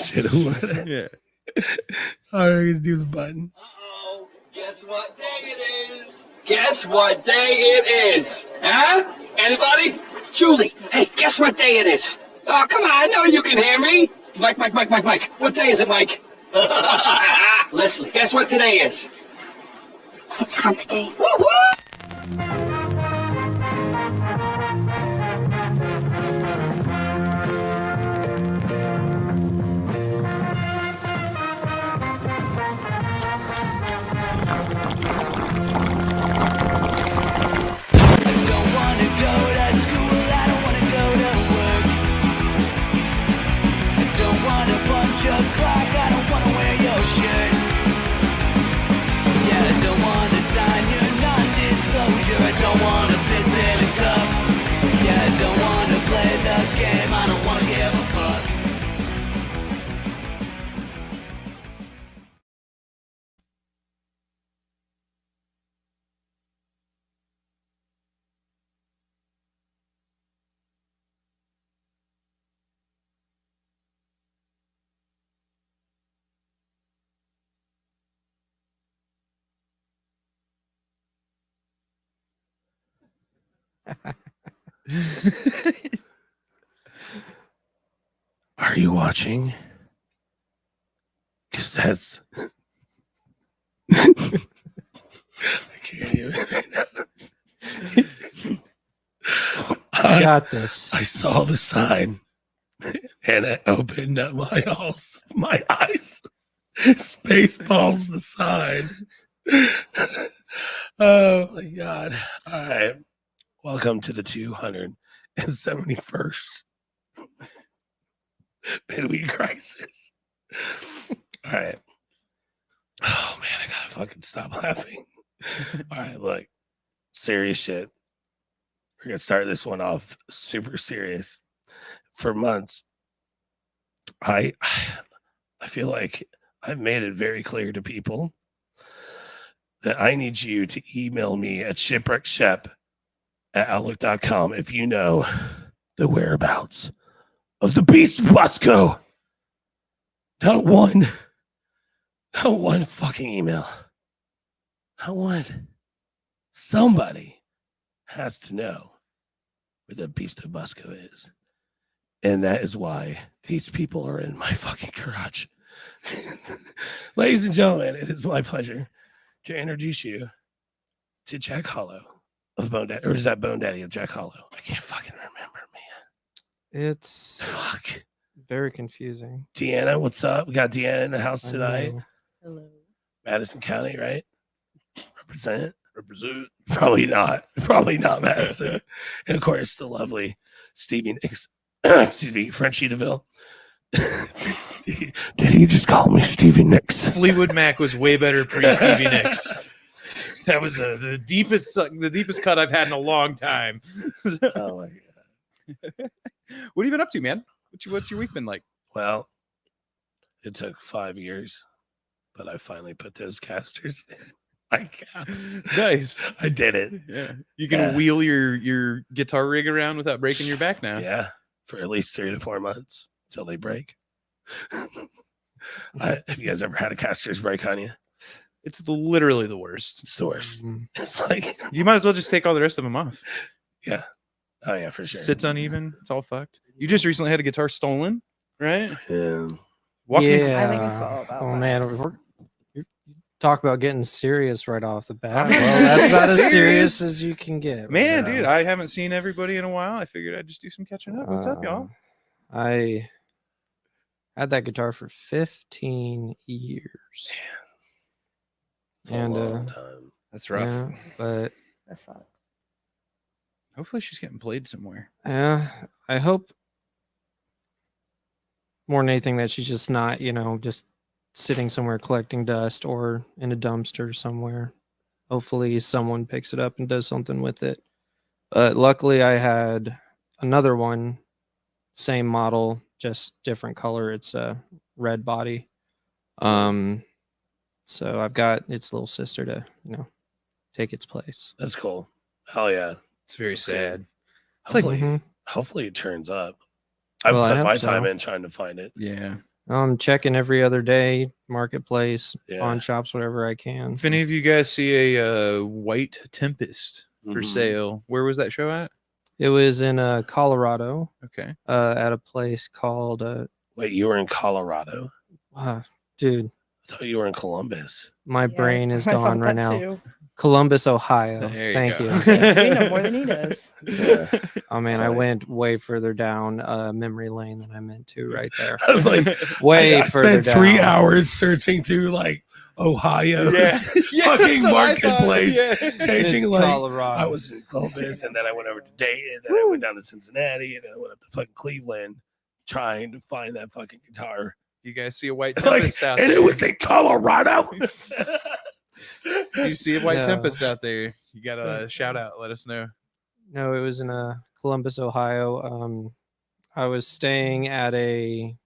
shit would. Yeah. All right, let's do the button. Uh-oh. Guess what day it is? Guess what day it is? Huh? Anybody? Julie, hey, guess what day it is? Oh, come on, I know you can hear me. Mike. What day is it, Mike? Leslie, guess what today is? It's hump day. Woo-hoo! Are you watching? Because that's... I can't even right now. I got this. I saw the sign and it opened up my eyes. Spaceballs the sign. Oh my God. All right. Welcome to the 271st Midweek Crisis. All right. Oh man, I gotta fucking stop laughing. All right, look. Serious shit. We're gonna start this one off super serious. For months, I feel like I've made it very clear to people that I need you to email me at shipwreckshep@outlook.com if you know the whereabouts of the Beast of Busco. Not one fucking email. Not one. Somebody has to know where the Beast of Busco is. And that is why these people are in my fucking garage. Ladies and gentlemen, it is my pleasure to introduce you to Jack Hollow of Bone Daddy. Or is that Bone Daddy of Jack Hollow? I can't fucking remember, man. It's Fuck. very confusing. Deanna, what's up? We got Deanna in the house tonight. Hello. Madison County, right? Represent. Probably not Madison. And of course, the lovely Stevie Nicks. Excuse me, Frenchie DeVille. Did he just call me Stevie Nicks? Fleetwood Mac was way better pre Stevie Nicks. That was the deepest cut I've had in a long time. Oh my God. What have you been up to, man? What's your week been like? Well, it took 5 years, but I finally put those casters in. Nice. I did it. Yeah. You can wheel your guitar rig around without breaking your back now. Yeah. For at least 3 to 4 months until they break. Have you guys ever had a casters break on you? It's literally the worst. It's the worst. It's like you might as well just take all the rest of them off. Yeah. Oh yeah, for sure. Sits uneven. It's all fucked. You just recently had a guitar stolen, right? Yeah. Yeah. I think I saw about that. Man, you talk about getting serious right off the bat. Well, that's about as serious as you can get. Man, dude, I haven't seen everybody in a while. I figured I'd just do some catching up. What's up, y'all? I had that guitar for 15 years. It's a long time. That's rough. Yeah, but That sucks. Hopefully she's getting played somewhere. yeah, I hope more than anything that she's just not, just sitting somewhere collecting dust or in a dumpster somewhere. Hopefully someone picks it up and does something with it. But luckily I had another one, same model, just different color. It's a red body. So I've got its little sister to, take its place. That's cool. Hell yeah. It's very sad. Hopefully, Mhm. hopefully it turns up. I Well, I put hope my so. time in trying to find it. Yeah. I'm checking every other day, marketplace, Yeah. pawn shops, whatever I can. If any of you guys see a White Tempest for Mhm. sale, where was that show at? It was in Colorado, Okay. at a place called Wait, you were in Colorado? dude, I thought you were in Columbus. my brain is I thought gone right that now. too. Columbus, Ohio. There Thank go. you. We know more than he does. Yeah. Oh man, I Sorry. went way further down memory lane than I meant to right there. I was like, Way I further spent 3 down. hours searching through like Ohio's fucking that's what I thought. marketplace, Yeah. changing It's like Colorado. I was in Columbus, and then I went over to Dayton, and then I went down to Cincinnati, and then I went up to fucking Cleveland, trying to find that fucking guitar. You guys see a White Like, Tempest out and there? it was in Colorado. You see a White No. Tempest out there? You got a shout out. Let us know. No, it was in Columbus, Ohio. I was staying at a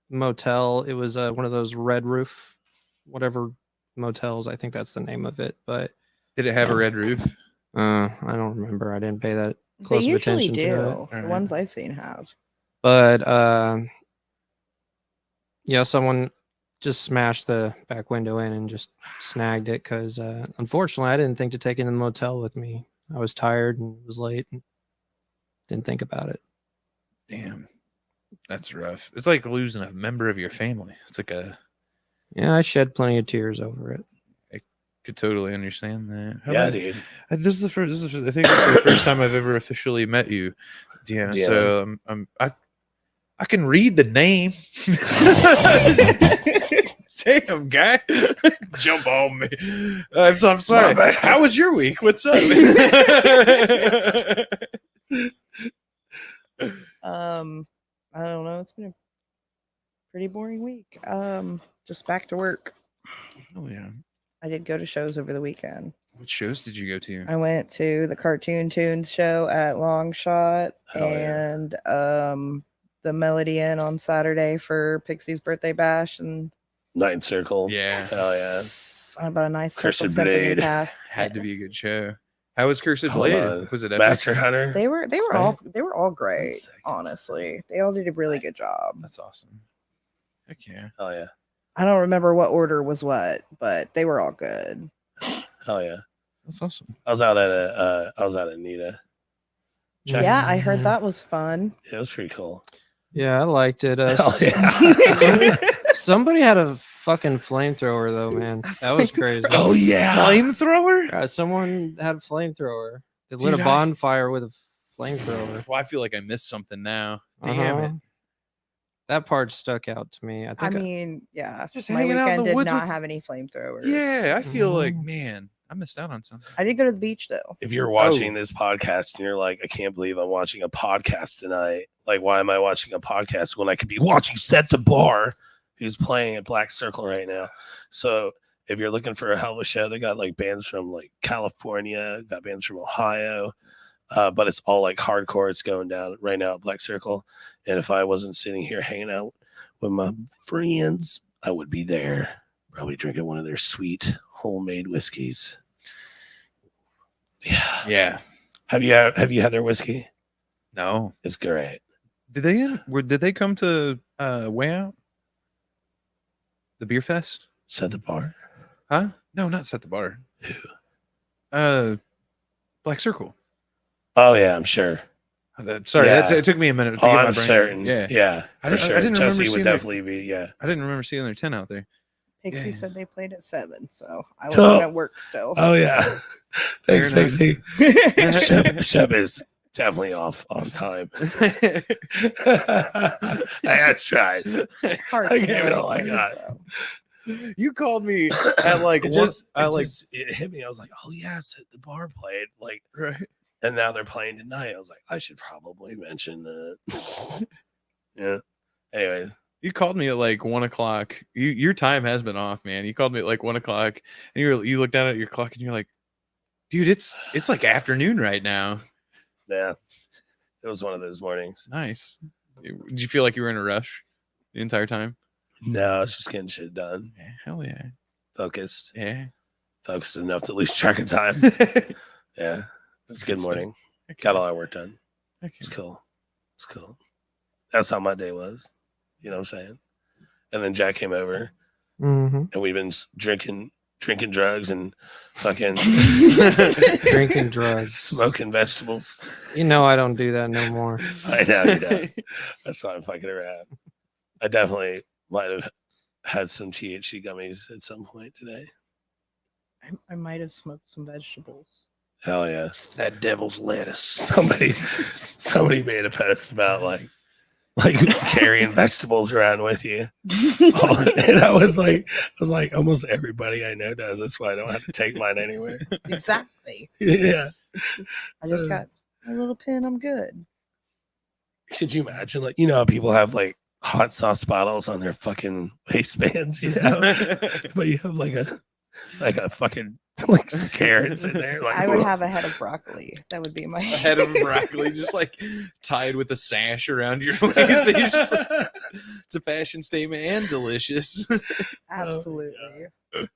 motel. It was one of those red roof, whatever motels. I think that's the name of it. But Did it have a red roof? I don't remember. I didn't pay that They close of usually attention do. to it. The Alright. ones I've seen have. But yeah, someone just smashed the back window in and just snagged it because unfortunately I didn't think to take it in the motel with me. I was tired and it was late and didn't think about it. Damn, that's rough. It's like losing a member of your family. It's like Yeah, I shed plenty of tears over it. could totally understand that. How Yeah, about- dude. This is the first. I think it's the first time I've ever officially met you, Deanna. Yeah. So I can read the name. Damn, guy, jump on me. I'm sorry. My bad. How was your week? What's up? I don't know. It's been a pretty boring week. Just back to work. Oh yeah. I did go to shows over the weekend. What shows did you go to? I went to the Cartoon Tunes show at Long Shot Hell yeah. and the Melody Inn on Saturday for Pixie's birthday bash, and Ninth Circle. Yeah. Hell yeah. I bought a nice Cursed Circle Symphony Blade. pass. Had to be a good show. How was Cursed Hold Blade? on. Was it epic? Master Hunter? They were Right. all great. Seconds. Honestly, they all did a really good job. That's awesome. Heck yeah. Hell yeah. I don't remember what order was what, but they were all good. Hell yeah. That's awesome. I was out at Nita. Check. Yeah, I heard that was fun. Yeah, it was pretty cool. Yeah, I liked it. Hell yeah. Somebody had a fucking flamethrower though, man. That was crazy. Oh yeah. Flamethrower? Someone had a flamethrower. They lit Dude, a bonfire with a flamethrower. Well, I feel like I missed something now. Damn it. Uh-huh. That part stuck out to me. I I think mean, yeah, Just my hanging out in weekend the did woods not with- have any flamethrowers. Yeah, I feel like, Mhm. man, I missed out on something. I did go to the beach though. If you're watching this podcast and you're like, I can't believe I'm watching a podcast tonight. Like, why am I watching a podcast when I could be watching Set the Bar, who's playing at Black Circle right now? So if you're looking for a hell of a show, they got like bands from like California, got bands from Ohio, but it's all like hardcore. It's going down right now at Black Circle. And if I wasn't sitting here hanging out with my friends, I would be there, probably drinking one of their sweet homemade whiskeys. Yeah. Yeah. Have you had their whiskey? No. It's great. Did they come to Way Out? The beer fest? Set the bar. Huh? No, not Set the Bar. Black Circle. Oh yeah, I'm sure. Sorry, Yeah. it took me a minute to Oh, get my I'm brain. certain. Yeah. Yeah, I for didn't- I sure. didn't remember Jesse seeing would their- definitely be. Yeah. I didn't remember seeing their tent out there. Pixie Yeah. said they played at 7, so I Oh. wasn't at work still. Oh yeah. Thanks, Fair enough. Pixie. Shep is definitely off on time. I tried. Hard I to gave know it all I anything, got. so. You called me at like it hit me. I was like, oh yes, the bar played like, right. and now they're playing tonight. I was like, I should probably mention that. Yeah. Anyway, You called me at like 1 o'clock. Your time has been off, man. You called me at like 1 o'clock, and you looked down at your clock, and you're like, "Dude, it's like afternoon right now." yeah, it was one of those mornings. Nice. Did you feel like you were in a rush the entire time? No, it's just getting shit done. Yeah, hell yeah, Focused yeah. enough to lose track of time. Yeah, it's a good Good stuff. morning. Okay. Got all our work done. Okay. It's cool. It's cool. That's how my day was. You know what I'm saying? And then Jack came over, Mm-hmm. and we've been drinking drugs and fucking Drinking drugs, smoking vegetables. You know, I don't do that no more. I know you don't. That's why I'm fucking around. I definitely might have had some THC gummies at some point today. I might have smoked some vegetables. Hell yeah. That devil's lettuce. Somebody made a post about like carrying vegetables around with you. And I was like, almost everybody I know does. That's why I don't have to take mine anywhere. Exactly. Yeah. I just got a little pin. I'm good. Could you imagine, like, you know, how people have like hot sauce bottles on their fucking waistbands, you know? But you have like a fucking like some carrots in there. Like, I would have a head of broccoli. That would be my A head of broccoli just like tied with a sash around your waist. It's just like, it's a fashion statement and delicious. Absolutely. I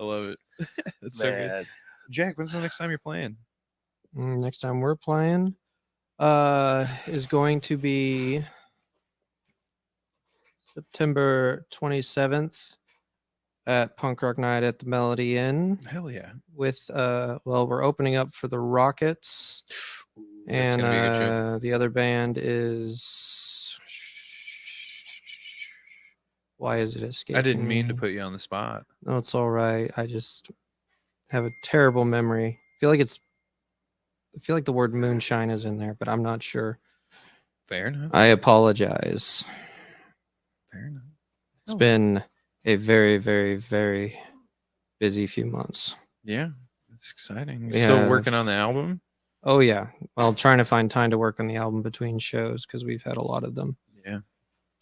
love it. That's so good. Jack, when's the next time you're playing? Next time we're playing is going to be September 27th at Punk Rock Night at the Melody Inn. Hell yeah. With we're opening up for the Rockets. That's And gonna be a good show. the other band is, why is it escaping I didn't mean to me? put you on the spot. No, it's all right. I just have a terrible memory. I feel like the word moonshine is in there, but I'm not sure. Fair enough. I apologize. Fair enough. It's been a very, very, very busy few months. Yeah, it's exciting. You We still have- working on the album? Oh yeah. Well, trying to find time to work on the album between shows because we've had a lot of them. Yeah.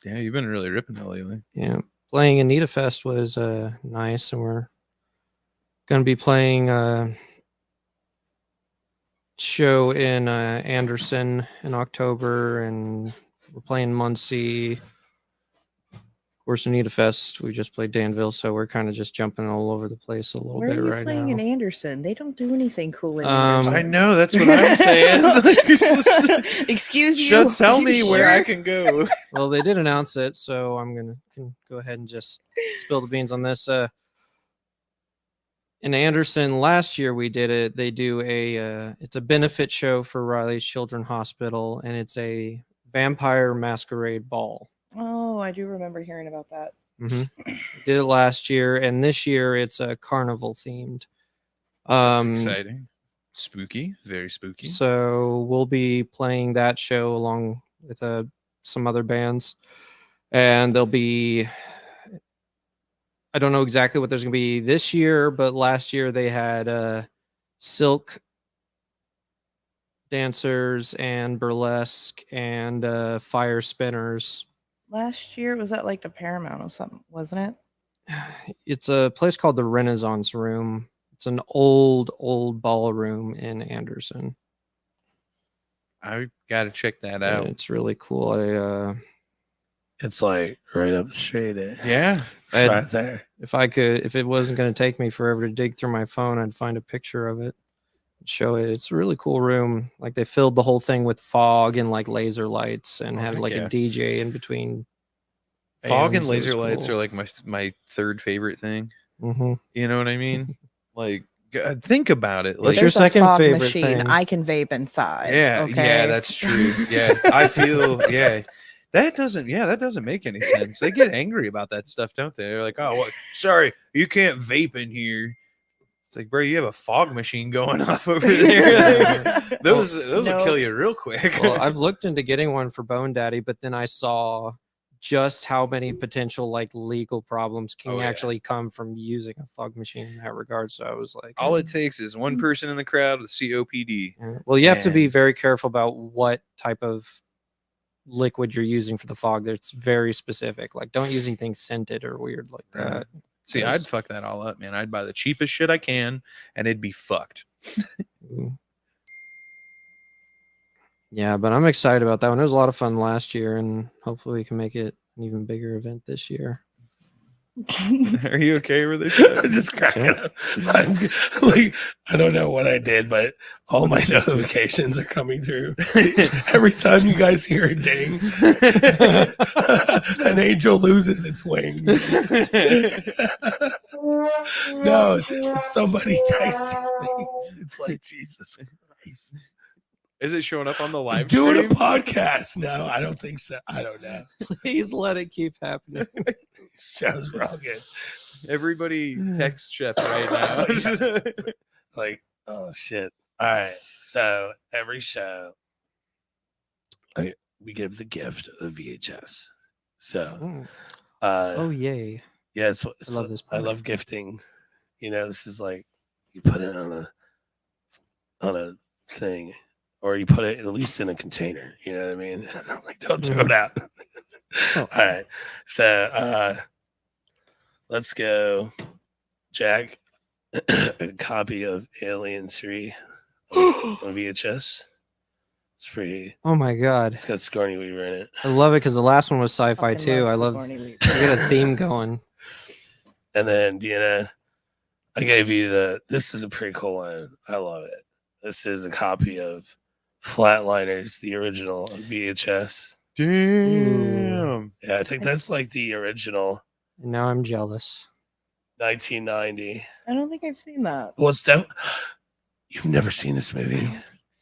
Yeah, you've been really ripping it lately. Yeah. Playing Anita Fest was nice, and we're going to be playing a show in Anderson in October, and we're playing Muncie. Of course, Anita Fest, we just played Danville, so we're kind of just jumping all over the place a little Where bit are you right playing now. in Anderson? They don't do anything cool in I Anderson. I know, that's what I'm saying. Excuse you. Tell me You where I sure? can go. Well, they did announce it, so I'm can go ahead and just spill the beans on this. In Anderson last year we did it. They do it's a benefit show for Riley's Children's Hospital, and it's a vampire masquerade ball. Oh, I do remember hearing about that. Did it last year, and this year it's a carnival themed. That's exciting. Spooky, very spooky. So we'll be playing that show along with some other bands, and there'll be, I don't know exactly what there's going to be this year, but last year they had silk dancers and burlesque and fire spinners. Last year was that like the Paramount or something, wasn't it? It's a place called the Renaissance Room. It's an old ballroom in Anderson. I gotta check that Yeah, out. it's really cool. It's like right up the street. Yeah. I'd- Right there. If it wasn't going to take me forever to dig through my phone, I'd find a picture of it, show it. It's a really cool room. Like they filled the whole thing with fog and like laser lights, and had heck like yeah. a DJ in between. Fog and bands. It was laser lights cool. are like my third favorite thing. Mhm. You know what I mean? Like, think about it. Like, What's your There's a second fog favorite machine. thing? I can vape inside. yeah, Okay? yeah, that's true. Yeah, I feel, yeah. That doesn't make any sense. They get angry about that stuff, don't they? They're like, oh, well, sorry, you can't vape in here. It's like, bro, you have a fog machine going off over there. Like, those will No. kill you real quick. Well, I've looked into getting one for Bone Daddy, but then I saw just how many potential like legal problems can Oh, yeah. actually come from using a fog machine in that regard. So I was like, All it takes is one person in the crowd with COPD. yeah. Well, you have to be And- very careful about what type of liquid you're using for the fog. That's very specific. Like, don't use anything scented or weird like Right. that. See, Yes. I'd fuck that all up, man. I'd buy the cheapest shit I can, and it'd be fucked. Ooh. Yeah, but I'm excited about that one. It was a lot of fun last year, and hopefully we can make it an even bigger event this year. Are you okay with it? I'm just cracking up. I'm, like, I don't know what I did, but all my notifications are coming through. Every time you guys hear a ding, an angel loses its wings. No, somebody texted me. It's like, Jesus Christ. Is it showing up on the They're live doing stream? a podcast. No, I don't think so. I don't know. Please let it keep happening. Sounds wrong. Good. Everybody text Shep right now. Like, oh shit. All right. So every show, we give the gift of VHS. So, Mm. uh, Oh yay! yeah, I love this I part. love gifting. You know, this is like you put it on a thing, or you put it at least in a container. You know what I mean? Like, don't throw it out. Oh. All right. So, let's go, Jack. A copy of Alien 3 on VHS. It's pretty. Oh my god! It's got Sigourney Weaver in it. I love it because the last one was sci-fi Fucking too. I love. Sigourney Weaver. We got a theme going. And then, I gave you this is a pretty cool one. I love it. This is a copy of Flatliners, the original on VHS. Damn. Yeah, I think that's like the original And now I'm jealous. 1990. I don't think I've seen that. What's that? You've never seen this movie?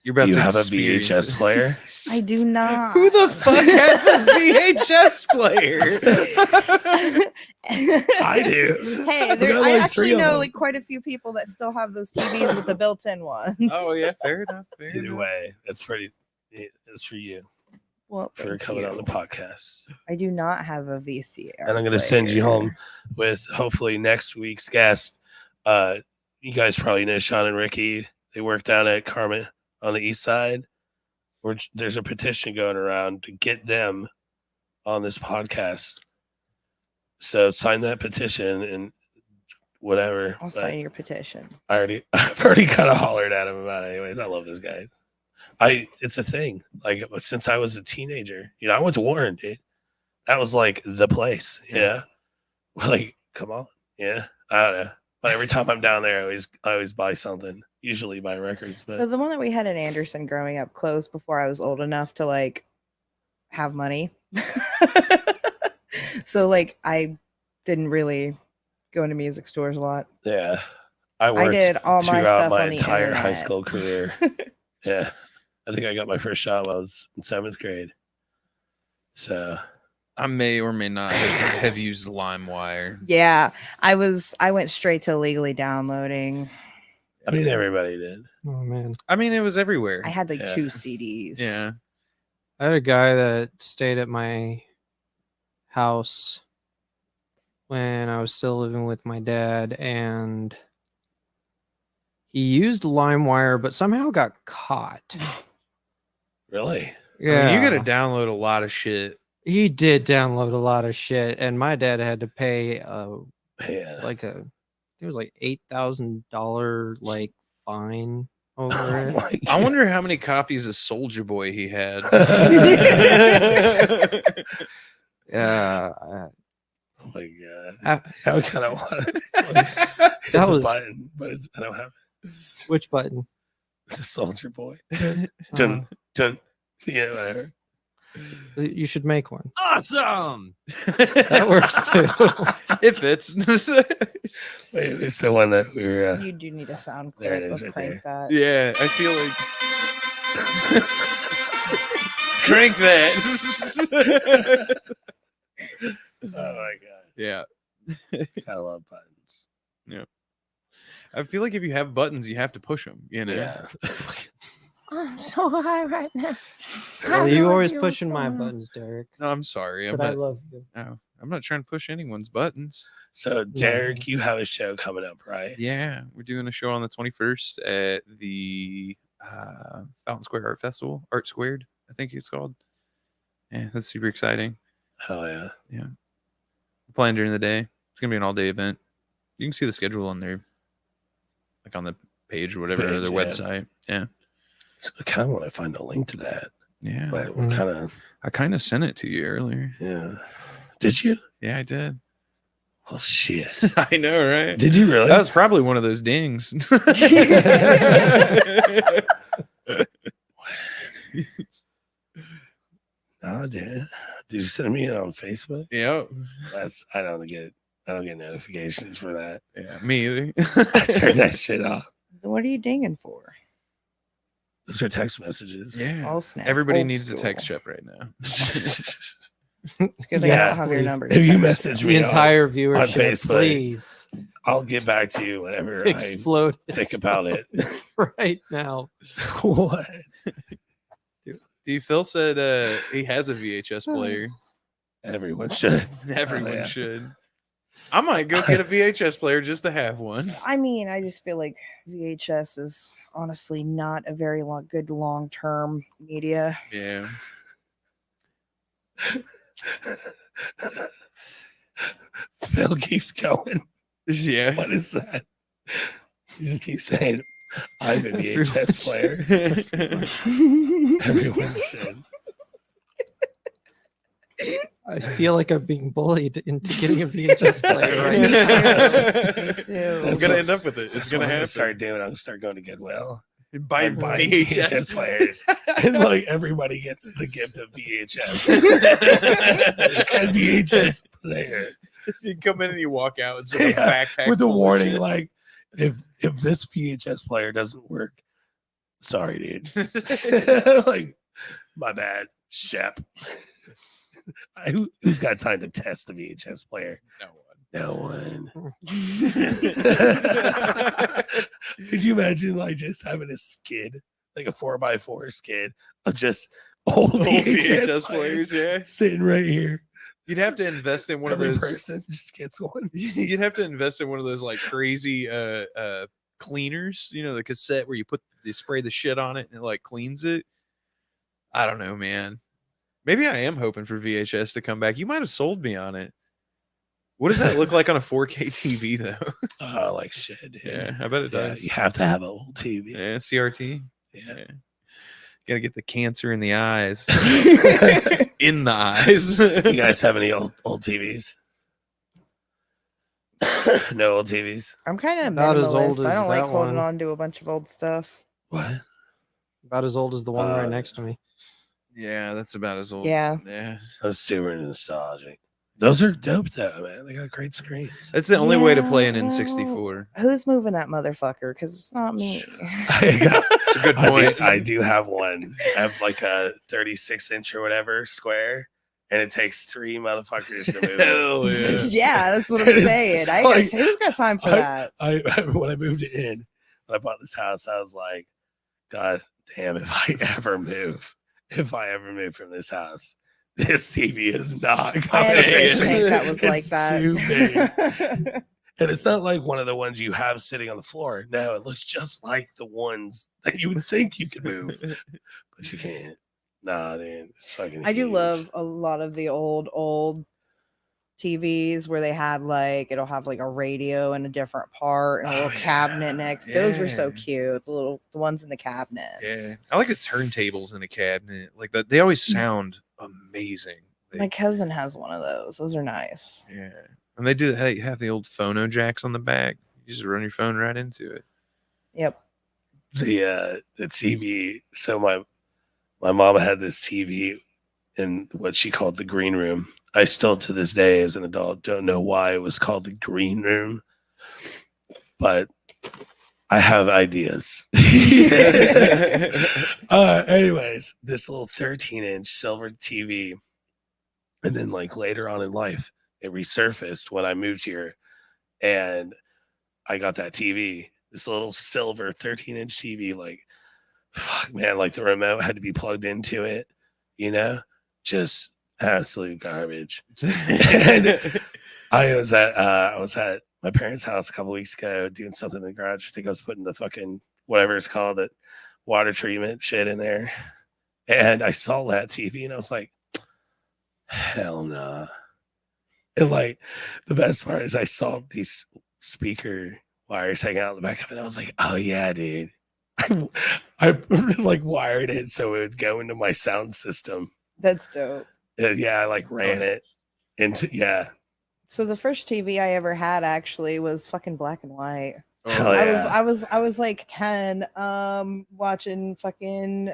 You're about Do you to have a experience VHS it. player? I do not. Who the fuck has a VHS player? I do. Hey, I've there, got, I like, actually 3 of know them. like quite a few people that still have those TVs with the built-in ones. Oh yeah, fair enough. Fair Either enough. way, it's pretty. It's for you Well, for thank coming you. on the podcast. I do not have a VCR. And I'm going to send you player. home with hopefully next week's guest. You guys probably know Sean and Ricky. They work down at Carmen on the east side. There's a petition going around to get them on this podcast. So sign that petition and whatever. I'll sign your petition. I've already kind of hollered at him about it. Anyways, I love this guy. It's a thing. Like since I was a teenager, I went to Warren, dude. That was like the place. Yeah. Like, come on. Yeah. I don't know. But every time I'm down there, I always buy something. Usually buy records. But So the one that we had in Anderson growing up closed before I was old enough to like have money. So like I didn't really go into music stores a lot. yeah, I worked did all my throughout stuff my on the entire high internet. school career. Yeah. I think I got my first job when I was in 7th grade. So I may or may not have used LimeWire. Yeah, I went straight to legally downloading. I mean, everybody did. Oh man! I mean, it was everywhere. I had like Yeah. 2 CDs. Yeah. I had a guy that stayed at my house when I was still living with my dad, and he used LimeWire, but somehow got caught. Really? Yeah, I mean, you got to download a lot of shit. He did download a lot of shit, and my dad had to pay Yeah. it was like $8,000 like fine over it. my I wonder how many copies of Soldier Boy he had. Yeah, Oh my god! uh, I kind of want it. That was- button, but I don't have which button? the Soldier Boy. Uh, Dun, dun. Yeah, whatever. you should make one. Awesome. That works too. It fits. Wait, it's the one that we were. You do need a sound There clip it is of right Crank That. Yeah, I feel like crank that. Oh my god! Yeah. I love buttons. I feel like if you have buttons, you have to push them. Yeah. I'm so high right now. Well, you always pushing my buttons, Derek. No, I'm sorry. I'm But I not. love you. No, I'm not trying to push anyone's buttons. So, Derek, you have a show coming up, right? Yeah, we're doing a show on the 21st at the Fountain Square Art Festival, Art Squared, I think it's called. Yeah, that's super exciting. Hell yeah! We're playing during the day. It's gonna be an all-day event. You can see the schedule on their, like on the page or whatever, or their Page, yeah. website. Yeah, I kind of want to find the link to that, yeah. but we're kind of I kind of sent it to you earlier. yeah. Did you? Yeah, I did. Oh shit! I know, right? Did you really? That was probably one of those dings. Oh, dude. Did you send me it on Facebook? Yep. I don't get notifications for that. Yeah, me either. I turned that shit off. What are you dinging for? Those are text messages. Yeah. Oh, snap. Everybody Old needs a school. text chat right now. It's good thing I Yes, don't have your please. number. If you text message me. me The entire viewership, Facebook. please I'll get back to you whenever explode I think about it. right now. What? D. Phil said he has a VHS player. Everyone should. Everyone yeah. should. I might go get a VHS player just to have one. I mean, I just feel like VHS is honestly not a very good long-term media. Yeah. Phil keeps going. Yeah. What is that? He just keeps saying, I'm a VHS player. Everyone should. I feel like I'm being bullied into getting a VHS player right Me now. too. Me too. I'm That's gonna what- end up with it. It's That's gonna what I'm happen. start doing. I'm gonna start going to Goodwill Buy and buying VHS, VHS players. And like everybody gets the gift of VHS. And VHS player. You come in and you walk out with a backpack With a full of warning shit. like if this VHS player doesn't work, sorry, dude. Like, my bad, Shep. Who's got time to test the VHS player? No one. No one. Could you imagine like just having a skid, like a 4x4 skid of just old Old VHS, players, yeah. sitting right here? You'd have to invest in one Every of those. person just gets one. You'd have to invest in one of those like crazy cleaners, you know, the cassette where you spray the shit on it and it like cleans it. I don't know, man. Maybe I am hoping for VHS to come back. You might have sold me on it. What does that look like on a 4K TV though? Oh, like shit, dude. Yeah, I bet it Yeah, does. you have to have an old TV. Yeah, CRT. Yeah. Yeah. Gotta get the cancer in the eyes. In the eyes. You guys have any old TVs? No old TVs. I'm kind of About as old minimalist. I as don't like that holding one. on to a bunch of old stuff. What? About as old as the one right next to me. Yeah, that's about as old. Yeah. Yeah. I'm super nostalgic. Those are dope though, man. They got great screens. That's the only way to play an Yeah, N64. Who's moving that motherfucker? Because it's not me. It's a good point. I do have one. I have like a 36-inch or whatever square, and it takes 3 motherfuckers to move Hell it. yeah. Yeah, that's what I'm It is saying. like- Who's got time for that? I when I moved in, when I bought this house, I was like, God damn, if I ever move from this house, this TV is not I going had a fish in. tank that was like It's that. too big. And it's not like one of the ones you have sitting on the floor. No, it looks just like the ones that you would think you could move, but you can't. Nah, dude, it's fucking. I do huge. love a lot of the old TVs where they had like it'll have like a radio in a different part and a Oh, little cabinet yeah. next. Those were so Yeah. cute. The ones in the cabinets. Yeah. I like the turntables in a cabinet. Like that, they always sound amazing. My cousin has one of those. Those are nice. Yeah. And they have the old phono jacks on the back. You just run your phone right into it. Yep. The TV. So my mom had this TV in what she called the green room. I still to this day as an adult don't know why it was called the green room, but I have ideas. Anyways, this little 13-inch silver TV, and then like later on in life it resurfaced when I moved here, and I got that TV, this little silver 13-inch TV. Like, fuck, man, like the remote had to be plugged into it, you know, just absolute garbage. And I was at my parents' house a couple weeks ago doing something in the garage. I think I was putting the fucking whatever it's called, that water treatment shit in there, and I saw that TV and I was like, hell nah. And like the best part is I saw these speaker wires hanging out in the back of it. I was like, oh yeah, dude. I like wired it so it would go into my sound system. That's dope. Yeah, I like ran it into So the first TV I ever had actually was fucking black and white. Hell Oh, yeah. I was like 10, watching fucking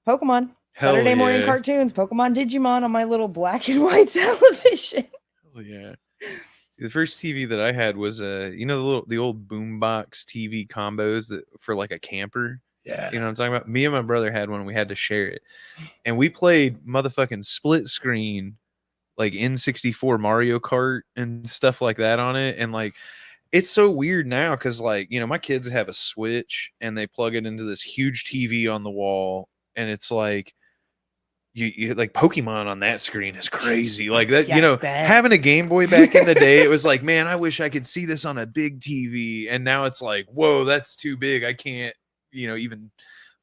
Pokemon. Hell Saturday morning yeah. cartoons, Pokemon Digimon on my little black and white television. Hell yeah. The first TV that I had was you know the old boombox TV combos that for like a camper. Yeah. You know what I'm talking about? Me and my brother had one. We had to share it, and we played motherfucking split screen, like N64 Mario Kart and stuff like that on it. And like, it's so weird now because like my kids have a Switch and they plug it into this huge TV on the wall, and it's like. You like Pokemon on that screen is crazy. Like that, Yeah, having a Game Boy back in the day, it was like, man, I wish I could see this on a big TV. And now it's like, whoa, that's too big. I can't, even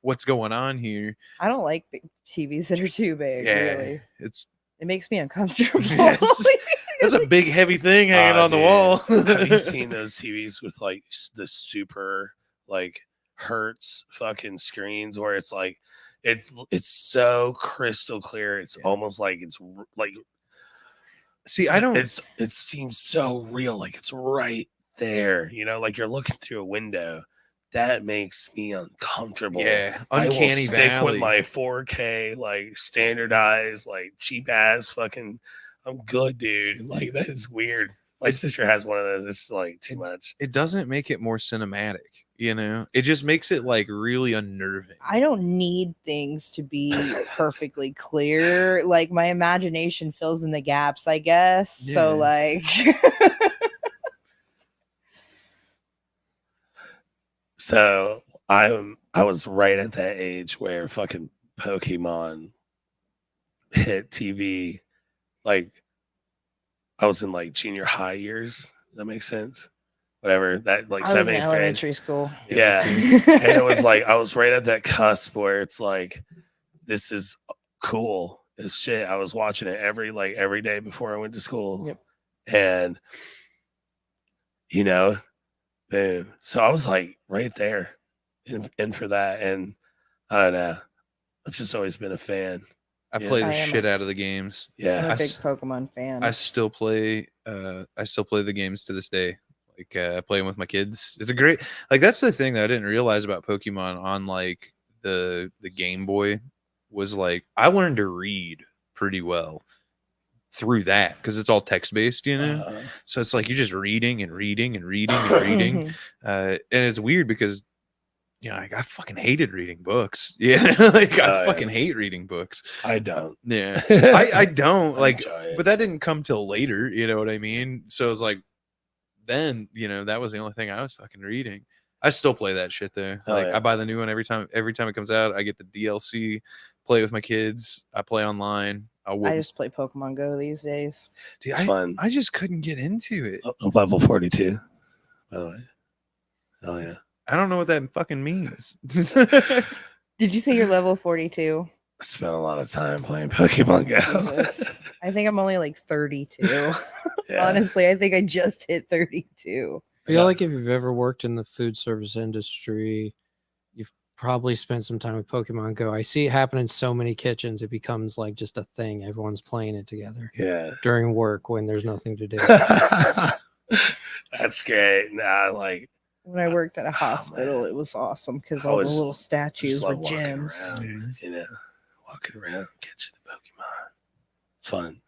what's going on here. I don't like big TVs that are too big, really. It makes me uncomfortable. That's a big heavy thing hanging on the Dude. wall. Have you seen those TVs with like the super like hertz fucking screens where it's like it's so crystal clear. It's almost like it's like See, I don't. it seems so real, like it's right there. Like you're looking through a window. That makes me uncomfortable. Yeah, I will uncanny stick valley. with my 4K, like standardized, like cheap ass fucking. I'm good, dude. Like that is weird. My sister has one of those. It's like too much. It doesn't make it more cinematic. It just makes it like really unnerving. I don't need things to be perfectly clear. Like my imagination fills in the gaps, I guess. So like So I was right at that age where fucking Pokemon hit TV. Like I was in like junior high years. Does that make sense? Whatever. That like I was 7th, in 8th grade. elementary school. Yeah. And it was like I was right at that cusp where it's like this is cool as shit. I was watching it every day before I went to school. Yep. And boom. So I was like right there in for that. And I don't know. I've just always been a fan. I Yeah. play the I am shit out of the games. Yeah. I'm a I big s- Pokemon fan. I still play the games to this day. Like I play them with my kids. It's a great that's the thing that I didn't realize about Pokemon on like the Game Boy was like I learned to read pretty well through that because it's all text based, So it's like you're just reading and reading and reading and reading. And it's weird because I fucking hated reading books. Yeah. I fucking hate reading books. I don't. Yeah. I don't I enjoy it. but that didn't come till later, you know what I mean? So it's like then, that was the only thing I was fucking reading. I still play that shit though. Oh, yeah. I buy the new one every time it comes out. I get the DLC, play with my kids. I play online. I just play Pokemon Go these days. Dude, It's fun. I just couldn't get into it. Level 42. By the way. Oh yeah. I don't know what that fucking means. Did you say you're level 42? I spent a lot of time playing Pokemon Go. Jesus. I think I'm only like 32. Yeah. Honestly, I think I just hit 32. I feel like if you've ever worked in the food service industry, you've probably spent some time with Pokemon Go. I see it happen in so many kitchens. It becomes like just a thing. Everyone's playing it together Yeah. during work when there's nothing to do. That's great. Nah, When I worked at a hospital, it was awesome because all the always little statues were love walking gems. around, walking around, catching the Pokemon. It's fun.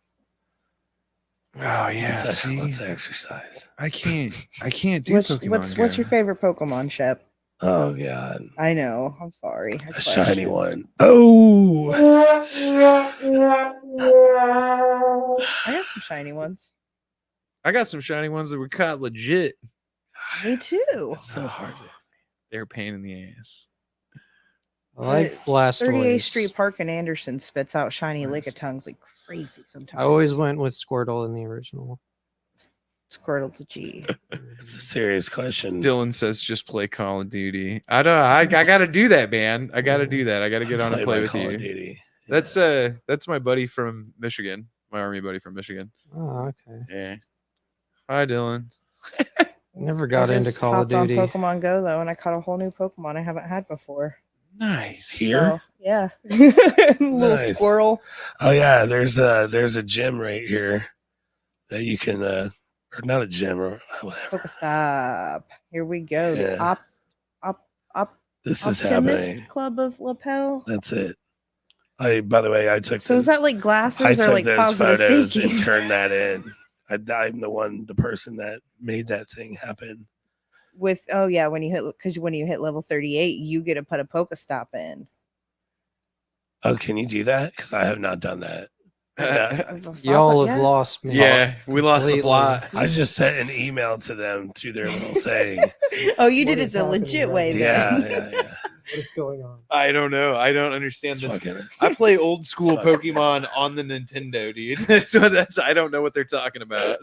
Oh yeah. Let's exercise. I can't do Pokemon What's Go. your favorite Pokemon, Shep? Oh god. I know. I'm sorry. A shiny one. Oh, I got some shiny ones. I got some shiny ones that were caught legit. Me too. it's so hard. They're a pain in the ass. I like 38th Blastoise. Street Park and Anderson spits out shiny Lickitungs like crazy sometimes. I always went with Squirtle in the original. Squirtle's a G. It's a serious question. Dylan says just play Call of Duty. I don't. I gotta do that, man. I gotta do that. I gotta get on and play my with Call of you. Duty. That's my buddy from Michigan. My army buddy from Michigan. Oh, okay. Yeah. Hi, Dylan. Never got I into just Call of hopped on Duty. Pokemon Go though, and I caught a whole new Pokemon I haven't had before. Nice. Here? So, yeah, little Nice. squirrel. Oh yeah, there's a gym right here. that you can, or not a gym or whatever. Pokestop. Here we go. The Yeah. This is Optimist happening. Club of Lapel. That's it. By the way, I took So is that like I glasses or took like those positive photos thinking? and turned that in. I'm the person that made that thing happen. With when you hit level 38, you get to put a Pokestop in. Oh, can you do that? Because I have not done that. Y'all have lost me. Yeah, we lost the Completely. plot. I just sent an email to them through their little thing. Oh, you What did it is the happening legit right way now? then. Yeah. What is going on? I don't know. I don't understand It's this. fucking- I play old school It's fucking- Pokemon on the Nintendo, dude. That's I don't know what they're talking about.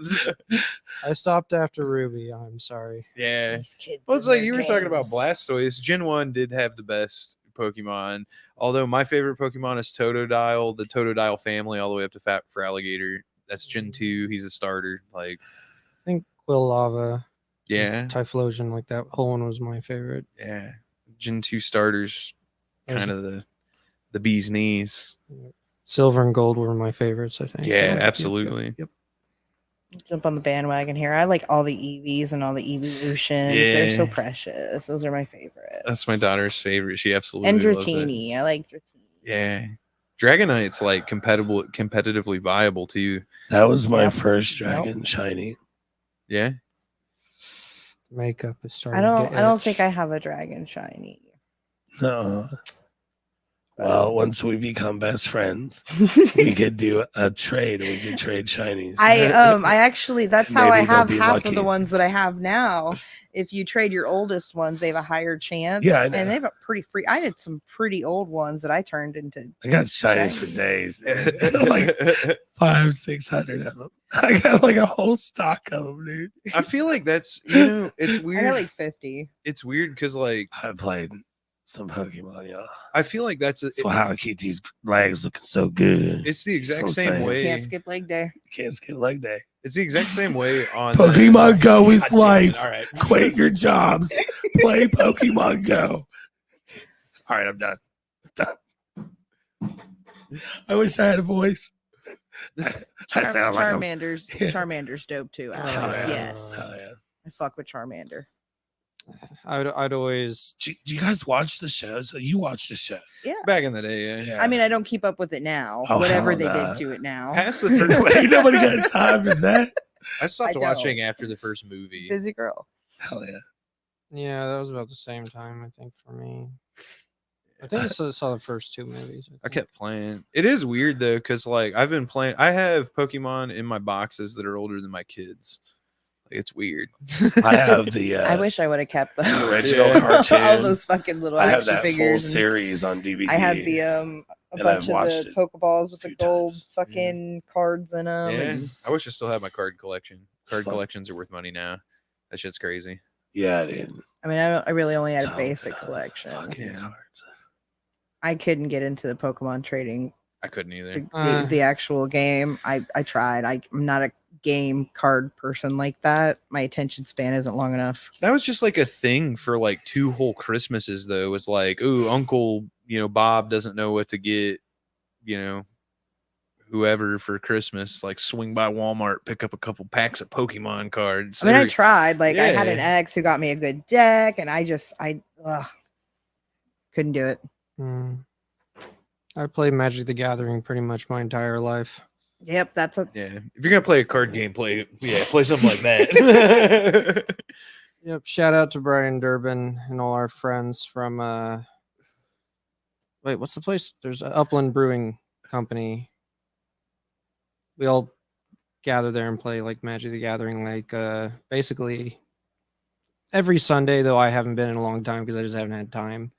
I stopped after Ruby. I'm sorry. Yeah. These kids Well, it's and like their you were talking about games. Blastoise. Gen 1 did have the best Pokemon. Although my favorite Pokemon is Totodile, the Totodile family, all the way up to Feraligatr. That's Gen 2. He's a starter. Like, I think Quillava, yeah. Typhlosion, like that whole one was my favorite. Yeah. Gen 2 starters, Those- kind of the bee's knees. Silver and Gold were my favorites, I think. Yeah, Yep, absolutely. Yep. Jump on the bandwagon here. I like all the EVs and all the evolutions. They're so Yeah. precious. Those are my favorites. That's my daughter's favorite. She absolutely And loves it. Dratini. I like Dratini. Yeah. Dragonite's like competitively viable too. That was my Yep. first dragon shiny. Yeah. Makeup is I starting. don't think I have a dragon shiny. No. Well, once we become best friends, we could do a trade. We could trade shinies. I actually that's how I Maybe they'll have be half of lucky. the ones that I have now. If you trade your oldest ones, they have a higher chance. Yeah, I know. And they have a pretty free. I had some pretty old ones that I turned into. I got shinies for Shinies. days. Like 500-600 of them. I got like a whole stock of them, dude. I feel like that's it's I weird. got like 50. It's weird because like I played some Pokemon, y'all. I feel like that's That's how I keep these legs looking so good. it's the exact I'm same saying. way. Can't skip leg day. Can't skip leg day. It's the exact same way on Pokemon Go is God damn it. life. All right. Quit your jobs. Play Pokemon Go. All right, I'm done. I wish I had a voice. I sound like Charmander's Yeah. Charmander's dope too. Hell Alex. yeah. Yes, Hell yeah. I fuck with Charmander. I'd always. Do you guys watch the shows? You watch the show. Back in the day, yeah. I mean, I don't keep up with it now. Oh, Whatever hell they nah. did to it now. Past the first Ain't nobody got time for that. I stopped I watching don't. after the first movie. Busy girl. Hell yeah. Yeah, that was about the same time, I think, for me. I think I saw the first two movies. I kept playing. It is weird though, because like I've been playing. I have Pokemon in my boxes that are older than my kids. Like, it's weird. I have the I wish I would have kept those. original Yeah. cartoon. All those fucking little I have action that full figures. and series on DVD. I had the a And bunch I've of watched the it Pokeballs with a the few gold times. fucking cards in them. Yeah, And I wish I still had my card collection. Card fun. collections are worth money now. That shit's crazy. Yeah, dude. I mean, I really only had a So basic good. collection. Fucking Yeah. cards. I couldn't get into the Pokemon trading, I couldn't either. the actual game. I tried. I'm not a game card person like that. My attention span isn't long enough. That was just like a thing for like 2 whole Christmases though. It was like, ooh, Uncle, Bob doesn't know what to get, whoever for Christmas. Like swing by Walmart, pick up a couple packs of Pokemon cards. I mean, I Every- tried. Like, I had an Yeah. ex who got me a good deck, and I couldn't do it. I played Magic the Gathering pretty much my entire life. Yep, that's a Yeah, if you're gonna play a card game, play something like that. Yep. Shout out to Brian Durbin and all our friends from wait, what's the place? There's an Upland Brewing Company. We all gather there and play like Magic the Gathering, like basically every Sunday, though I haven't been in a long time because I just haven't had time.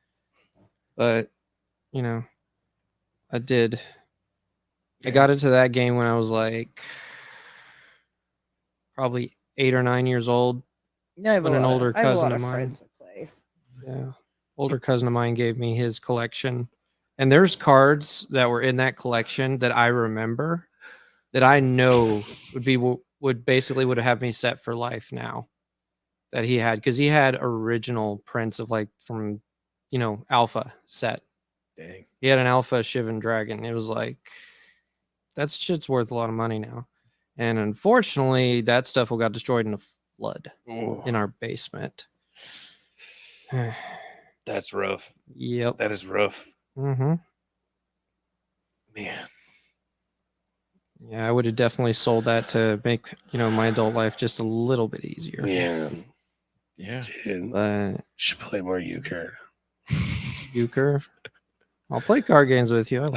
But I did. I got into that game when I was like probably 8 or 9 years old. I have When a an lot older I have a cousin lot of of mine- friends that play. Yeah. Older cousin of mine gave me his collection. And there's cards that were in that collection that I remember that I know would have me set for life now that he had, because he had original prints of like from Alpha set. Dang. He had an Alpha Shivan Dragon. It was like that shit's worth a lot of money now. And unfortunately, that stuff got destroyed in a flood Oh, in our basement. that's rough. Yep. That is rough. Mm-hmm. Man. Yeah, I would have definitely sold that to make, my adult life just a little bit easier. Yeah. Yeah. Dude, But should play more euchre. euchre, I'll play card games with you. I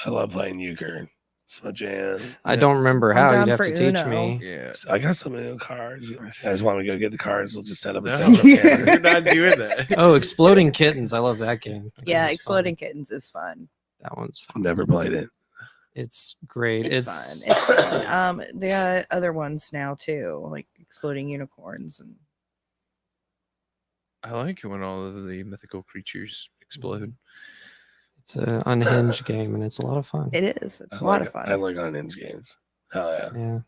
love playing euchre. It's my jam. I don't remember I'm how. down You'd have for to teach Uno. me. Yeah. So I got some new cards. You guys want me to go get the cards? We'll just set up a No, central you're camera. not doing that. Oh, Exploding Kittens. I love that game. That Yeah, game's Exploding fun. Kittens is fun. That one's I've fun. never played it. It's great. It's fun. It's fun. They got other ones now too, like Exploding Unicorns and I like it when all of the mythical creatures explode. It's an unhinged game, and it's a lot of fun. it is. It's I a lot like- of fun. I like unhinged games. Hell yeah. Yeah.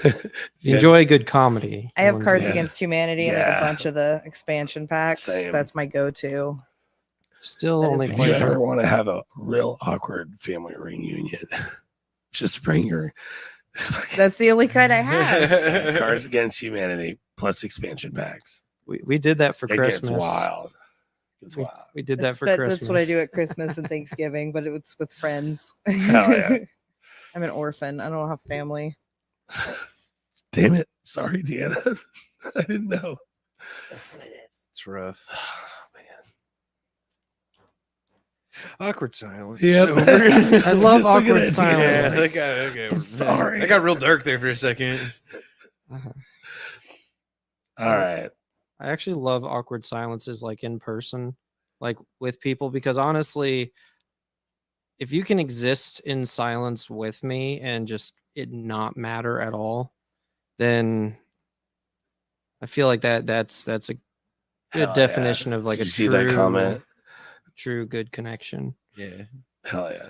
If You enjoy good comedy. I have you'll Cards enjoy it. Against Humanity and like Yeah. a bunch of the expansion packs. Same. That's my go-to. Still That is only my If you play ever want to have a real awkward family reunion, just bring your That's the only kind I have. Cards Against Humanity plus expansion packs. we did that for It Christmas. gets wild. It's We, wild. we did that for That's Christmas. what I do at Christmas and Thanksgiving, but it's with friends. Hell yeah. I'm an orphan. I don't have family. Damn it. Sorry, Deanna. I didn't know. That's what it is. It's rough. Oh, man. Awkward silence. Yep. Over. I love Just look at awkward it, silence. Yeah, Deanna. that got, okay. I'm sorry. That got real dark there for a second. Uh-huh. All right. I actually love awkward silences like in person, like with people, because honestly, if you can exist in silence with me and just it not matter at all, then I feel like that's a good Hell yeah. definition of like Did a you see true that comment? true good connection. Yeah. Hell yeah.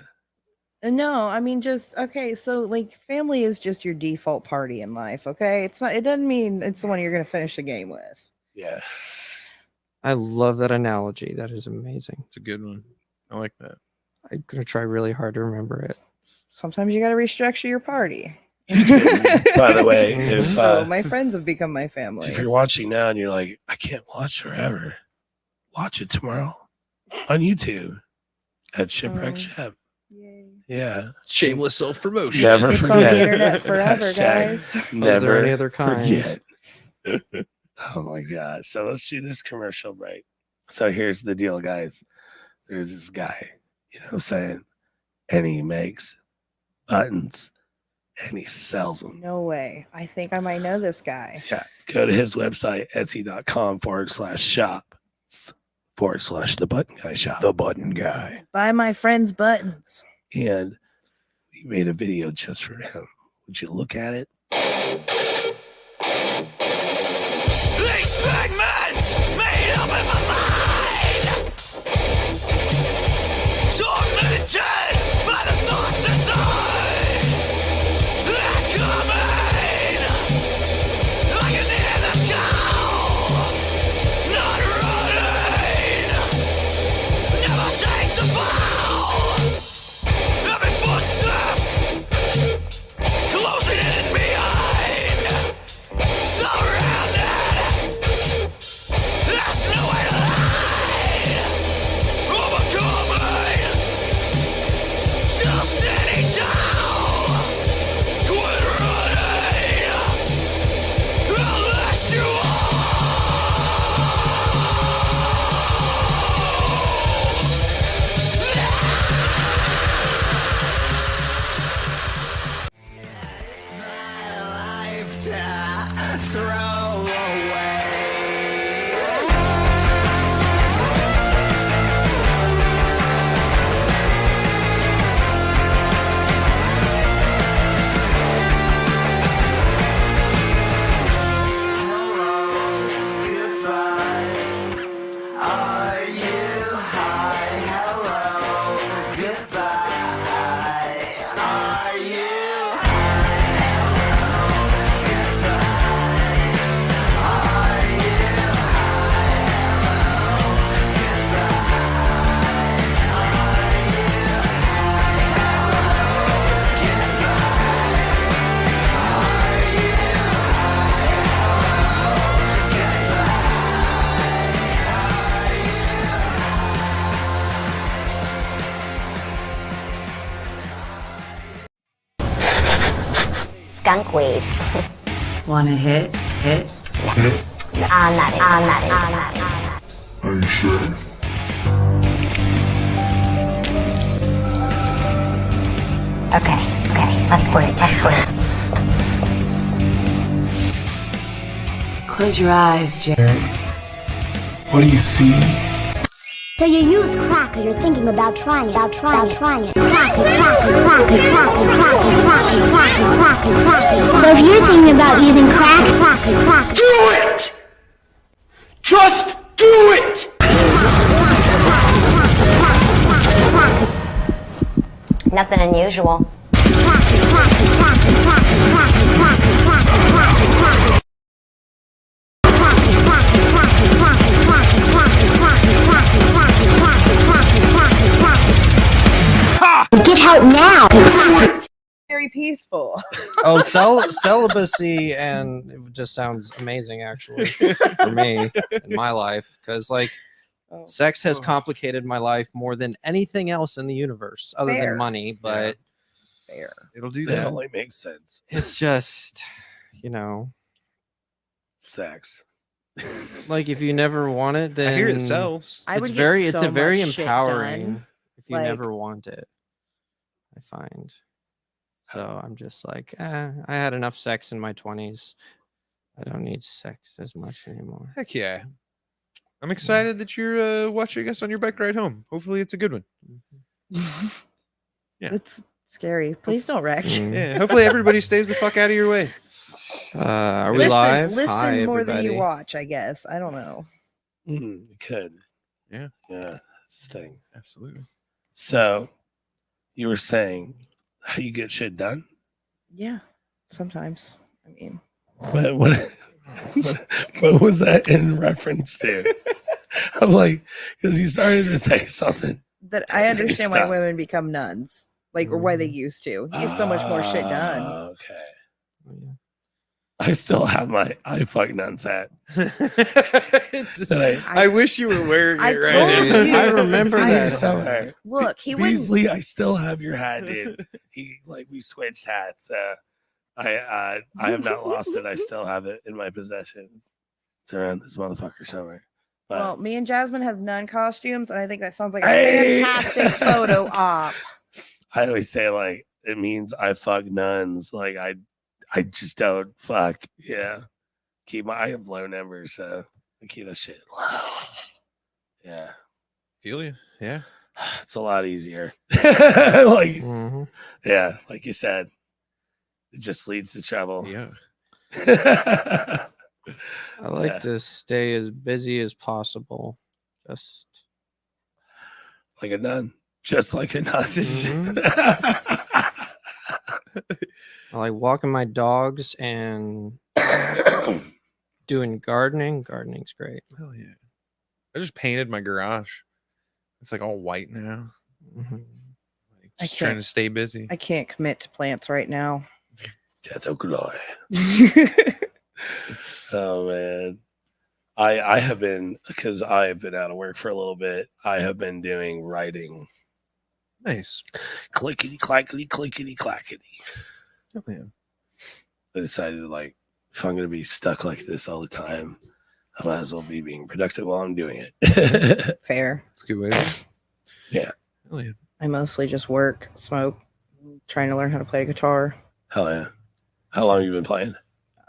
No, I mean just okay, so like family is just your default party in life, okay? It doesn't mean it's the one you're gonna finish the game with. Yeah. I love that analogy. That is amazing. It's a good one. I like that. I'm gonna try really hard to remember it. Sometimes you gotta restructure your party. By the way, if So my friends have become my family. if you're watching now and you're like, I can't watch forever, watch it tomorrow on YouTube at Shipwreck Oh. Shep. Yay. Yeah. Shameless self promotion. Never It's on forget. the internet forever, Hashtag guys. Was Never there any other kind? forget. Oh my god. So let's do this commercial break. So here's the deal, guys. There's this guy, you know what I'm saying? And he makes buttons and he sells them. No way. I think I might know this guy. Yeah. Go to his website, etsy.com/shop/the button guy shop. The button guy. Buy my friend's buttons. And we made a video just for him. Would you look at it? These segments made up in my mind, tormented by the thoughts inside. They're coming like an anaconda, not running. Never take the fall. Every footsteps closing in behind. Surrounded. There's nowhere to hide. Overcoming. Still standing tall. Quit running. I'll let you throw away. Are you high? Hello, goodbye. Are you high? Hello, goodbye. skunk weed. Wanna hit? I'm not it. Are you sure? Okay, let's split it. Close your eyes, Jared. What do you see? So you use crack or you're thinking about trying it. Crack it. So if you're thinking about using crack. Do it! Just do it! Nothing unusual. Get help now. Very peaceful. Oh, celibacy, and it just sounds amazing actually for me in my life, because like Oh, sex has complicated my life more than anything else in the universe other Fair. than money. But fair. It'll do That that. only makes sense. it's just, you know, Sex. like if you never want it, then I hear it sells. I it's would very, get it's so a very much shit empowering done. if you like- never want it, I find. So I'm just like, I had enough sex in my 20s. I don't need sex as much anymore. Heck yeah. I'm excited that you're watching us on your bike ride home. Hopefully it's a good one. Yeah. It's scary. Please don't wreck. Mm. Yeah. Hopefully everybody stays the fuck out of your way. Are we Listen, live? listen Hi, more than you everybody. watch, I guess. I don't know. You could. Yeah. Yeah. That's the thing. Absolutely. So you were saying how you get shit done? Yeah, sometimes. I mean, What was that in reference to? I'm like, because you started to say something. that I understand why Stop. women become nuns, like, or why they used to. You get so much more shit done. Okay. Oh, yeah. I still have my I fuck nuns hat. I wish you were wearing it I right told now. you. I remember I- that. Somewhere. Look, he wouldn't. Beasley, I still have your hat, dude. We switched hats. I have not lost it. I still have it in my possession. It's around this motherfucker somewhere. But Well, me and Jasmine have nun costumes, and I think that sounds like a Hey! fantastic photo op. I always say like it means I fuck nuns. Like I just don't fuck. Yeah. I have low numbers, so I keep that shit low. Yeah. Feel you. Yeah. It's a lot easier. like Mhm. yeah, like you said. It just leads to trouble. Yeah. I like Yeah. to stay as busy as possible. Just Like a nun. Just like a nun. I like walking my dogs and doing gardening. Gardening's great. Hell yeah. I just painted my garage. It's like all white now. Mhm. Like, I just trying can't- to stay busy. I can't commit to plants right now. Death of glory. Oh man. I have been, because I have been out of work for a little bit. I have been doing writing. Nice. Clickety clackety clickety clackety. Oh, man. I decided like if I'm gonna be stuck like this all the time, I might as well be being productive while I'm doing it. Fair. It's a good way to do. Yeah. Hell yeah. I mostly just work, smoke, trying to learn how to play guitar. Hell yeah. How long have you been playing?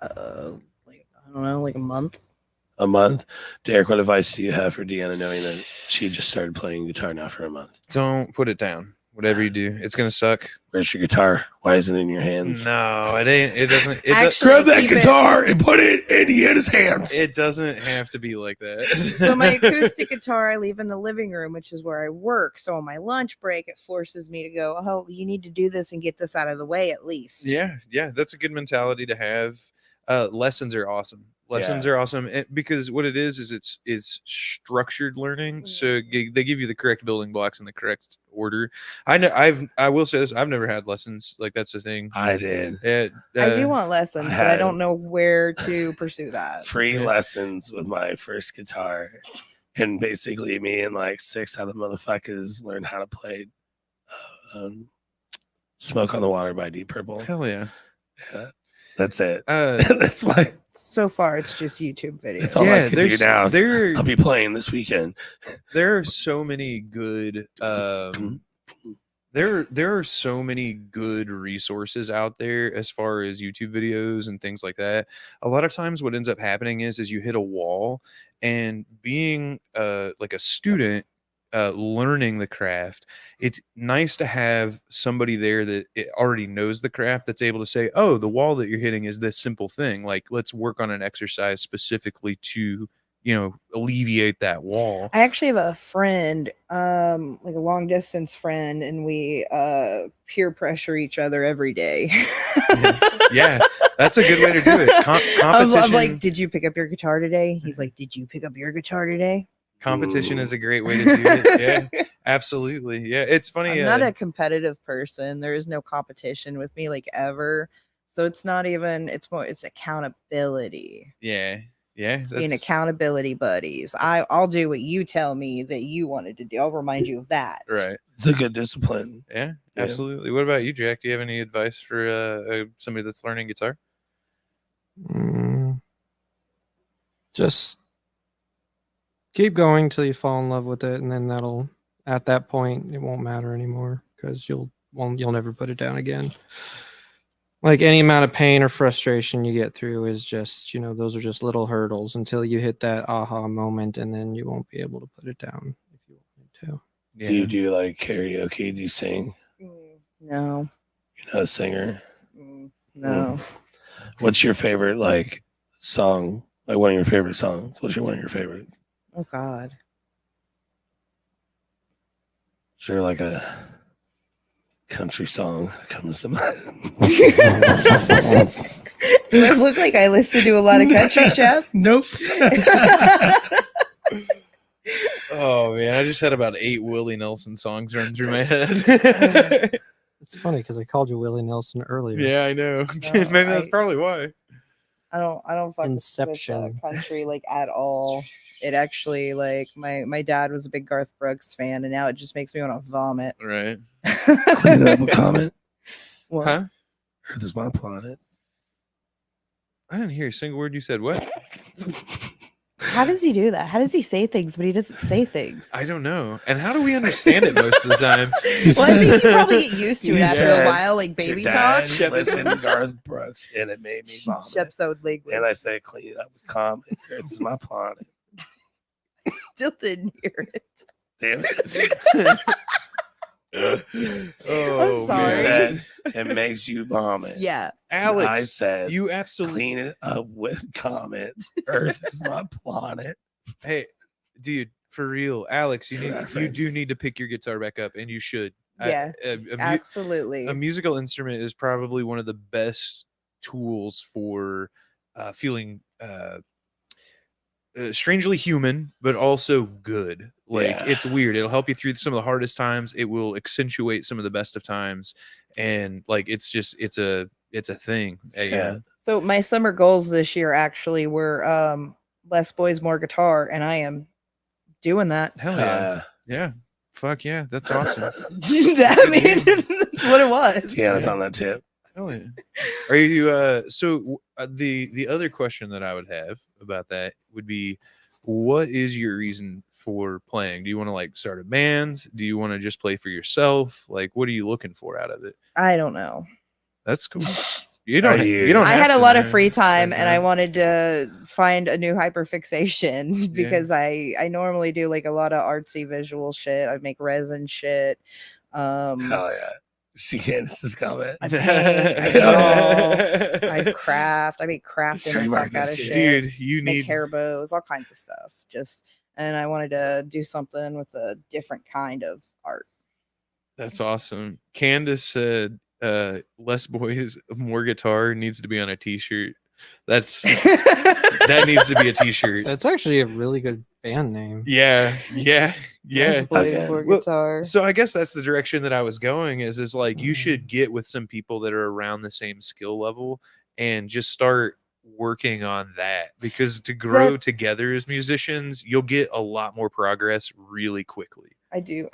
Like, I don't know, like a month. A month? Derek, what advice do you have for Deanna knowing that she just started playing guitar now for a month? Don't put it down. Whatever you do, it's gonna suck. Where's your guitar? Why isn't it in your hands? No, it ain't. It doesn't. It, Actually, Grab that keep it- guitar and put it in Deanna's hands. it doesn't have to be like that. So my acoustic guitar I leave in the living room, which is where I work. So on my lunch break, it forces me to go, oh, you need to do this and get this out of the way at least. Yeah, that's a good mentality to have. Lessons are awesome. Lessons are awesome because what it is it's structured learning. So they give you the correct building blocks in the correct order. I will say this: I've never had lessons. Like that's the thing. I did. I do want lessons, but I had- don't know where to pursue that. Free lessons with my first guitar. And basically me and like 6 other motherfuckers learned how to play Smoke on the Water by Deep Purple. Hell yeah. Yeah. That's it. Uh, That's why. So far, it's just YouTube videos. That's all Yeah, I can do now. I'll be playing this weekend. there are so many good there are so many good resources out there as far as YouTube videos and things like that. A lot of times what ends up happening is you hit a wall, and being like a student learning the craft, it's nice to have somebody there that already knows the craft that's able to say, oh, the wall that you're hitting is this simple thing, like let's work on an exercise specifically to alleviate that wall. I actually have a friend, like a long distance friend, and we peer pressure each other every day. Yeah, that's a good way to do it. Competition. I'm like, did you pick up your guitar today? He's like, did you pick up your guitar today? Competition is a great way to do it. Yeah, absolutely. Yeah, it's funny. I'm not a competitive person. There is no competition with me, like, ever. So it's not even. It's accountability. Yeah. It's being accountability buddies. I'll do what you tell me that you wanted to do. I'll remind you of that. Right. It's a good discipline. Yeah, absolutely. What about you, Jack? Do you have any advice for somebody that's learning guitar? Just keep going till you fall in love with it, and then at that point it won't matter anymore because you'll never put it down again. Like any amount of pain or frustration you get through is just, those are just little hurdles until you hit that aha moment, and then you won't be able to put it down if you want to. Yeah. Do you do like karaoke? Do you sing? No. You're not a singer? No. What's your favorite song? Like one of your favorite songs? What's one of your favorites? Oh God. Is there like a country song that comes to mind? Do I look like I listen to a lot of country, Chef? Nope. Oh man, I just had about 8 Willie Nelson songs run through my head. It's funny because I called you Willie Nelson earlier. Yeah, I know. No, Maybe that's probably why. I don't fuck Inception. with country at all. It actually my dad was a big Garth Brooks fan, and now it just makes me want to vomit. Right. Clean up a comment. What? Huh? Earth is my planet. I didn't hear a single word you said. What? How does he do that? How does he say things, but he doesn't say things? I don't know. And how do we understand it most of the time? Well, I think you probably get used to it after a while, like baby talk. Listen to Garth Brooks, and it made me vomit. Shepsode League. And I say, clean it up with comment. Earth is my planet. Still didn't hear it. Damn it. Oh, I'm sorry. You said it makes you vomit. Yeah. Alex, I said you absolutely clean it up with comment. Earth is my planet. Hey, dude, for real, Alex, you do reference. need to pick your guitar back up, and you should. Yeah, absolutely. A musical instrument is probably one of the best tools for feeling strangely human, but also good. It's weird. It'll help you through some of the hardest times. It will accentuate some of the best of times, and it's a thing. Yeah. So my summer goals this year actually were less boys, more guitar, and I am doing that. Hell yeah, yeah. Fuck yeah, that's awesome. I mean, that's what it was. Yeah, that's on that tip. Hell yeah. Are you the other question that I would have about that would be, what is your reason for playing? Do you want to start a band? Do you want to just play for yourself? What are you looking for out of it? I don't know. That's cool. You don't I had a lot of free time, and I wanted to find a new hyperfixation because I normally do a lot of artsy visual shit. I make resin shit. Hell yeah. See Candace's comment. I paint, I draw, I craft. I make crafting the fuck out of shit. Dude, you make need hair bows, all kinds of stuff. And I wanted to do something with a different kind of art. That's awesome. Candace said, "Less boys, more guitar" needs to be on a t-shirt. That needs to be a t-shirt. That's actually a really good band name. Yeah. Less boys, more guitar. So I guess that's the direction that I was going is you should get with some people that are around the same skill level and just start working on that, because to grow together as musicians, you'll get a lot more progress really quickly. I do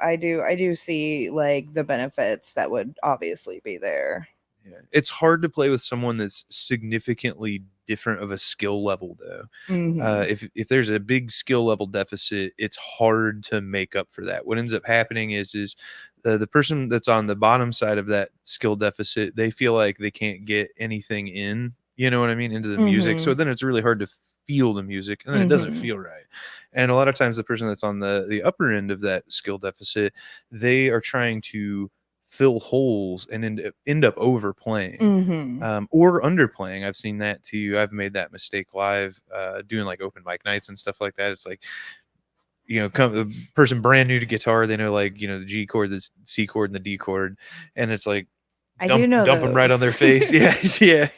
see the benefits that would obviously be there. Yeah. It's hard to play with someone that's significantly different of a skill level, though. Mhm. If there's a big skill level deficit, it's hard to make up for that. What ends up happening is the person that's on the bottom side of that skill deficit, they feel like they can't get anything in, you know what I mean, into the music. So Mhm. then it's really hard to feel the music, and then it doesn't Mhm. feel right. And a lot of times the person that's on the upper end of that skill deficit, they are trying to fill holes and end up overplaying. Mhm. Or underplaying. I've seen that too. I've made that mistake live, doing like open mic nights and stuff like that. It's like, the person brand new to guitar, they know like, the G chord, the C chord, and the D chord, and it's like I do know dump them right on those. their face. Yeah,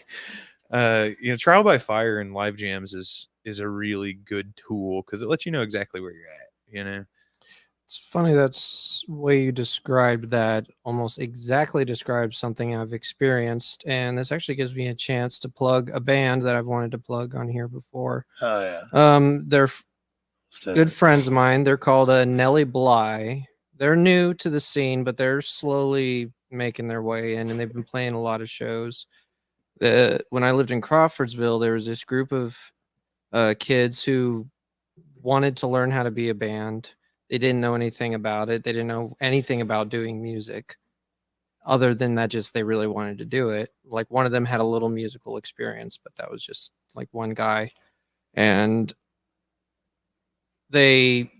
yeah. Trial by fire and live jams is a really good tool because it lets you know exactly where you're at. It's funny that's way you described that almost exactly describes something I've experienced, and this actually gives me a chance to plug a band that I've wanted to plug on here before. Oh yeah. They're good friends of mine. They're called Nelly Bly. They're new to the scene, but they're slowly making their way in, and they've been playing a lot of shows. When I lived in Crawfordsville, there was this group of kids who wanted to learn how to be a band. They didn't know anything about it. They didn't know anything about doing music other than that, just they really wanted to do it. Like one of them had a little musical experience, but that was just like one guy. And they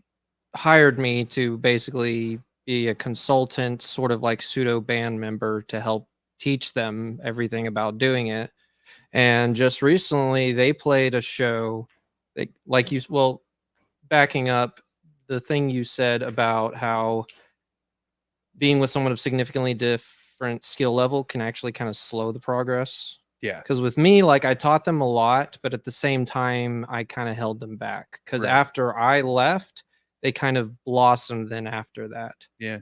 hired me to basically be a consultant, sort of like pseudo band member to help teach them everything about doing it. And just recently they played a show like backing up the thing you said about how being with someone of significantly different skill level can actually kind of slow the progress. Yeah. Because with me, like I taught them a lot, but at the same time, I kind of held them back. Because Right. after I left, they kind of blossomed then after that. Yeah.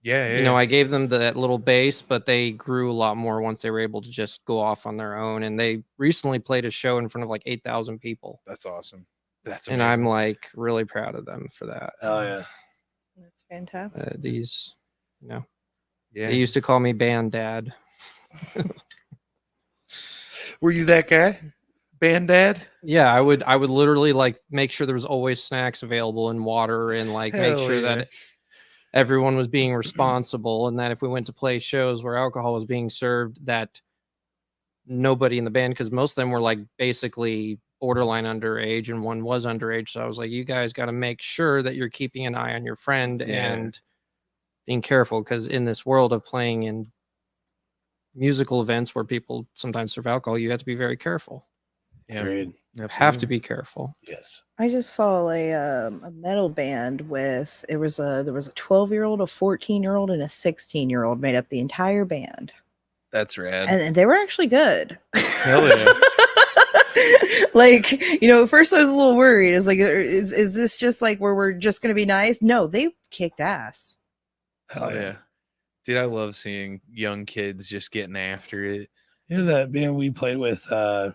Yeah. You know, I gave them that little base, but they grew a lot more once they were able to just go off on their own. And they recently played a show in front of like 8,000 people. That's awesome. That's And amazing. I'm like really proud of them for that. Oh yeah. That's fantastic. These, yeah. They used to call me Band Dad. Were you that guy? Band Dad? Yeah, I would literally like make sure there was always snacks available and water and like make Hell sure yeah. that everyone was being responsible, and that if we went to play shows where alcohol was being served, that nobody in the band, because most of them were like basically borderline underage and one was underage. So I was like, you guys got to make sure that you're keeping an eye on your friend and being careful, because in this world of playing in musical events where people sometimes serve alcohol, you have to be very careful. Yeah. Agreed. Have to be careful. Yes. I just saw a metal band with there was a 12-year-old, a 14-year-old, and a 16-year-old made up the entire band, That's rad. and they were actually good. Hell yeah. Like, at first I was a little worried. It's like, is this just like where we're just gonna be nice? No, they kicked ass. Hell yeah. Dude, I love seeing young kids just getting after it. Yeah, that band we played with at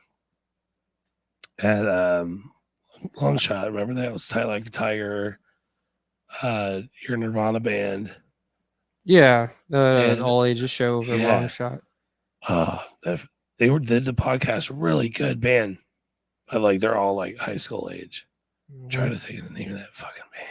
Long Shot. Remember that? It was Tight Like a Tiger, your Nirvana band. Yeah, And- all ages show over Yeah. Long Shot. They did the podcast really good band. But like they're all like high school age. I'm trying to think of the name of that fucking band.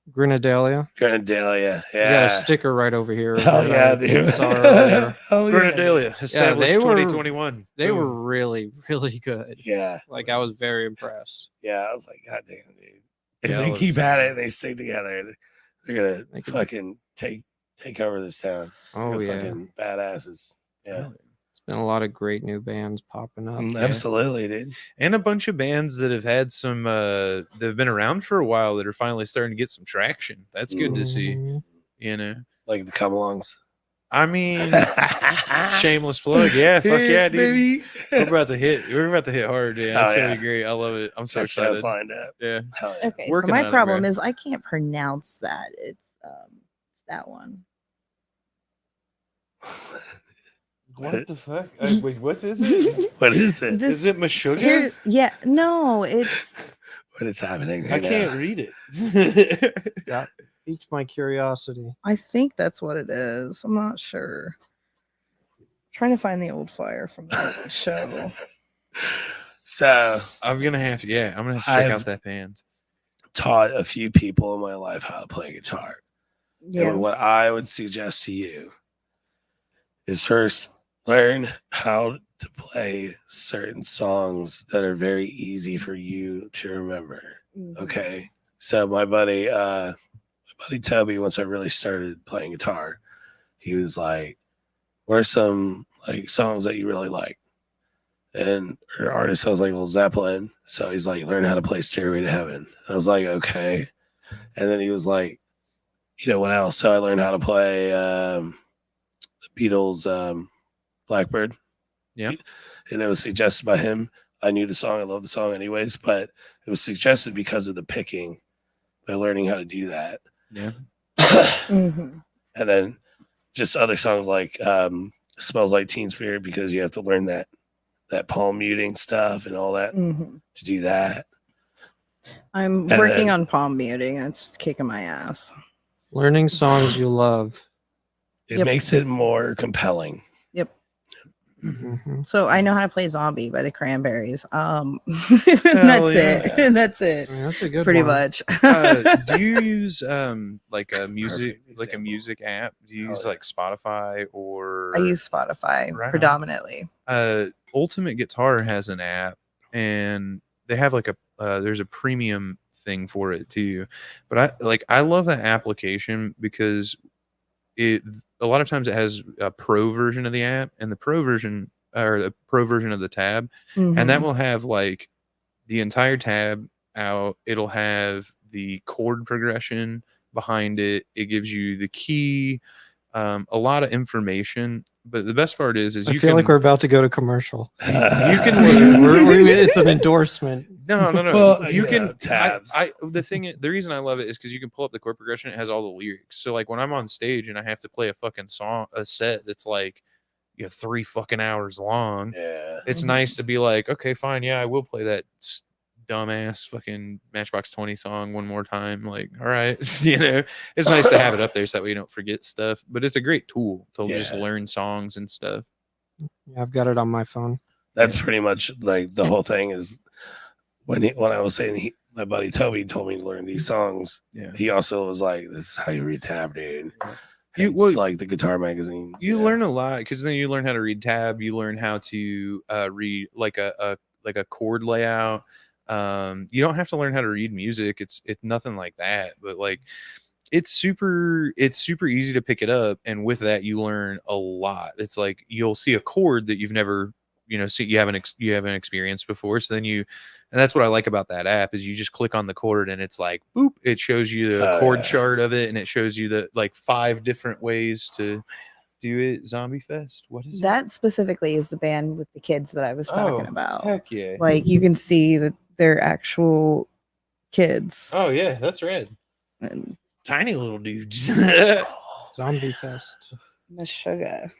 Grenadelia. Grenadelia. I got a Yeah. sticker right over here. Hell that yeah, I dude. saw earlier. Hell yeah. Grenadelia, established they were- 2021. They were Boom. really, really good. Yeah. Like I was very impressed. Yeah. I was like, God damn, dude. If Yeah, they it was- keep at it and they stick together, they're gonna They could- fucking take over this town. Oh They're yeah, fucking badasses. Yeah. it's been a lot of great new bands popping up. Absolutely, dude. And a bunch of bands that have had some that have been around for a while that are finally starting to get some traction. That's good to see. Mhm. Like the come alongs. I mean, shameless plug. Yeah, fuck yeah, dude. baby. We're about to hit hard. Yeah, Oh, it's gonna yeah. be great. I love it. I'm so That show's excited. lined up. Yeah. Hell yeah. Okay, Working so my on it, problem bro. is I can't pronounce that. It's that one. What the fuck? Wait, what is it? What is it? This- Is it Meshuggah? Here, yeah, no, it's What is happening? I right can't now? read it. Piqued my curiosity. I think that's what it is. I'm not sure. Trying to find the old flyer from the show. So I'm gonna have to. Yeah, I'm gonna have to check I've out that band. taught a few people in my life how to play guitar. Yeah. And what I would suggest to you is first learn how to play certain songs that are very easy for you to remember. Mhm. Okay. So my buddy Toby, once I really started playing guitar, he was like, what are some like songs that you really like? And our artist, I was like, well, Zeppelin. So he's like, learn how to play Stairway to Heaven. I was like, okay. And then he was like, you know what else? So I learned how to play the Beatles Blackbird. Yeah. And it was suggested by him. I knew the song. I love the song anyways, but it was suggested because of the picking by learning how to do that. Yeah. Mhm. And then just other songs like Smells Like Teen Spirit, because you have to learn that palm muting stuff and all that Mhm. to do that. I'm And working then- on palm muting. It's kicking my ass. Learning songs you love. It Yep. makes it more compelling. Yep. Mhm. So I know how to play Zombie by the Cranberries. That's yeah. it. That's it. I mean, that's a good Pretty one. much. Do you use like a music Perfect like a example. music app? Do you Oh, use yeah. like Spotify or I use Spotify Right on. predominantly. Ultimate Guitar has an app, and they have like there's a premium thing for it too. But I love that application because a lot of times it has a pro version of the app and the pro version or the pro version of the tab, and that Mhm. will have like the entire tab out. It'll have the chord progression behind it. It gives you the key, a lot of information. But the best part is I you feel can like we're about to go to commercial. you can learn. It's an endorsement. No. Well, you yeah, can tabs. the reason I love it is because you can pull up the chord progression. It has all the lyrics. So like when I'm on stage and I have to play a fucking song, a set that's like 3 fucking hours long. Yeah. It's nice to be like, okay, fine, yeah, I will play that dumbass fucking Matchbox 20 song one more time. Like, all right, it's nice to have it up there so that way you don't forget stuff. But it's a great tool to just Yeah. learn songs and stuff. Yeah, I've got it on my phone. That's pretty much like the whole thing is when I was saying my buddy Toby told me to learn these songs. Yeah. He also was like, this is how you read tab, dude. You- It's well, like the guitar magazines. You yeah. learn a lot because then you learn how to read tab. You learn how to read like a chord layout. You don't have to learn how to read music. It's nothing like that. But like, it's super easy to pick it up, and with that, you learn a lot. It's like you'll see a chord that you've never you haven't experienced before. So then and that's what I like about that app is you just click on the chord and it's like boop, it shows you the chord chart of it, and it shows you the like 5 different ways to do it. Zombie Fest. What is That specifically is the band with the kids that I was talking Oh, about. Heck yeah. Like you can see that they're actual kids. Oh yeah, that's red. And Tiny little dudes. Zombie Fest. the sugar.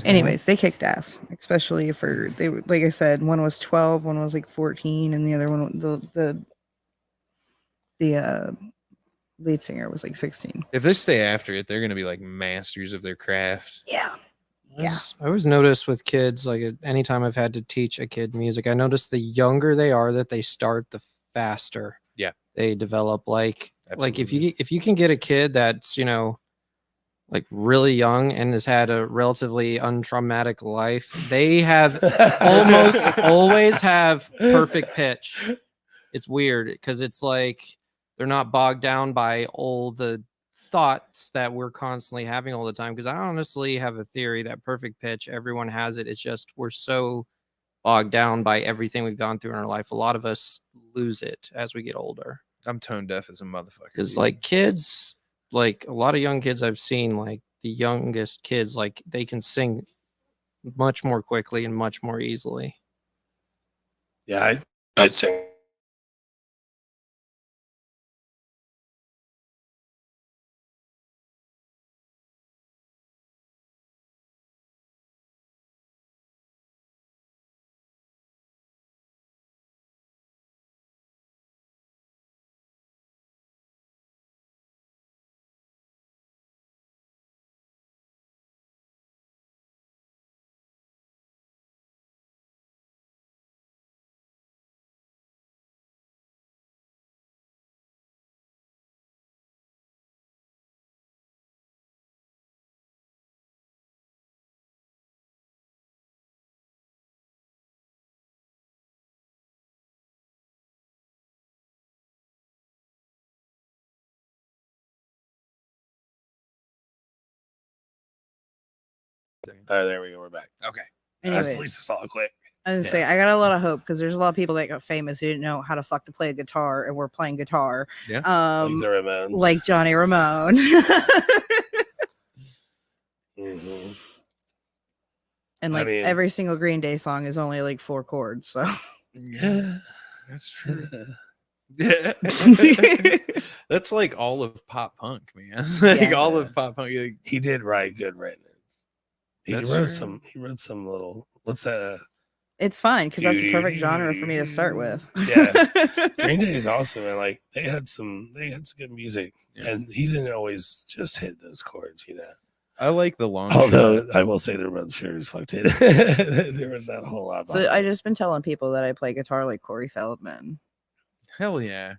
Anyways, they kicked ass, especially for they were like I said, one was 12, one was like 14, and the other one the lead singer was like 16. If they stay after it, they're gonna be like masters of their craft. Yeah. I always notice with kids, like anytime I've had to teach a kid music, I notice the younger they are that they start, the faster Yeah. they develop. Like Absolutely. if you can get a kid that's like really young and has had a relatively untraumatic life, they have almost always have perfect pitch. It's weird because it's like they're not bogged down by all the thoughts that we're constantly having all the time. Because I honestly have a theory that perfect pitch, everyone has it. It's just we're so bogged down by everything we've gone through in our life. A lot of us lose it as we get older. I'm tone deaf as a motherfucker. Because dude. like kids, like a lot of young kids I've seen, like the youngest kids, like they can sing much more quickly and much more easily. Yeah, I'd say Oh, there we go. We're back. Okay. That's Anyways. Lisa saw it quick. I was gonna say I got a lot of hope because there's a lot of people that got famous who didn't know how to fuck to play a guitar and were playing guitar. Yeah. Like the Ramones. Like Johnny Ramone. Mhm. And I like mean- every single Green Day song is only like 4 chords. So Yeah. That's true. That's like all of pop punk, man. Like Yeah. all of pop punk. Like, He did write good writings. He That's wrote true. some. He wrote some little. What's it's fine because that's a perfect genre for me to start with. Yeah. Green Day is awesome, and like they had some good music, Yeah. and he didn't always just hit those chords, you know. I like the long. Although I will say the Ramones sure as fuck did. There was not a whole lot. So behind I it. just been telling people that I play guitar like Corey Feldman. Hell yeah.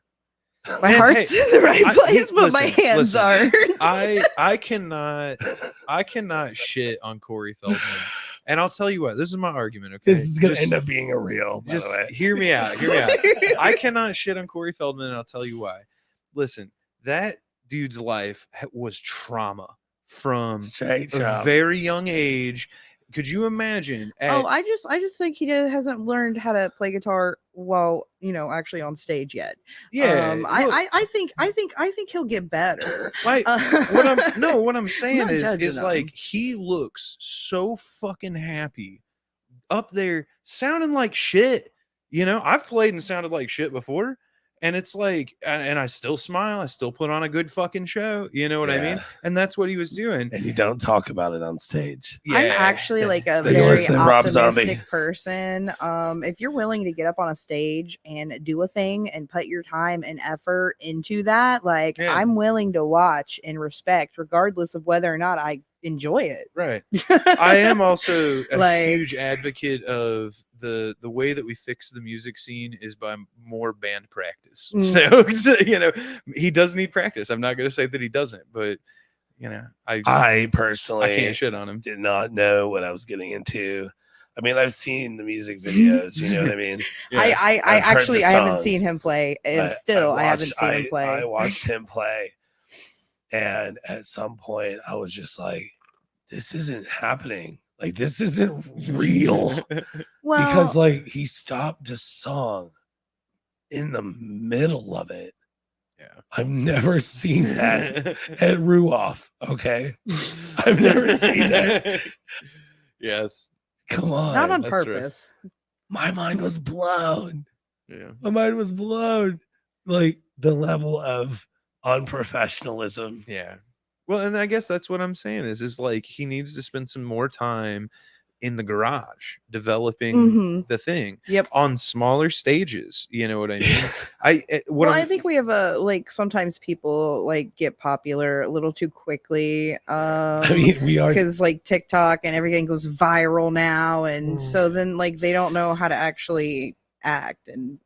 My Man, heart's hey, in the right I- place, but my listen, hands listen. aren't. I cannot shit on Corey Feldman. And I'll tell you what, this is my argument, okay? This is gonna Just- end up being a reel. By Just the way. hear me out. I cannot shit on Corey Feldman, and I'll tell you why. Listen, that dude's life was trauma from Straight a shot. very young age. Could you imagine? I just think he hasn't learned how to play guitar while actually on stage yet. yeah, look, I think he'll get better. like what I'm saying not is judging him. like he looks so fucking happy up there, sounding like shit. I've played and sounded like shit before, and it's like, and I still smile, I still put on a good fucking show. You know what I mean? Yeah. And that's what he was doing. And you don't talk about it on stage. I'm actually like a Like you very listen to Rob Zombie. optimistic person. If you're willing to get up on a stage and do a thing and put your time and effort into that, like Yeah. I'm willing to watch and respect, regardless of whether or not I enjoy it. Right. I am also a Like- huge advocate of the way that we fix the music scene is by more band practice. Mm. So, he does need practice. I'm not going to say that he doesn't, but I personally I can't shit on him. did not know what I was getting into. I mean, I've seen the music videos, you know what I mean? Yeah. I I've heard actually the I haven't songs. seen him play, and still I haven't seen him play. I watched him play, and at some point I was just like, this isn't happening. Like, this isn't real. Well, Because like he stopped the song in the middle of it. Yeah. I've never seen that at Ruoff. Okay. I've never seen that. Yes. Come on. not on that's right. purpose. My mind was blown. Yeah. My mind was blown. Like the level of unprofessionalism. Yeah. Well, and I guess that's what I'm saying is like he needs to spend some more time in the garage developing Mhm. the thing. Yep. On smaller stages. You know what I mean? I think we have like sometimes people like get popular a little too quickly. I mean, we are Because like TikTok and everything goes viral now, and so then like they don't know how to actually act, and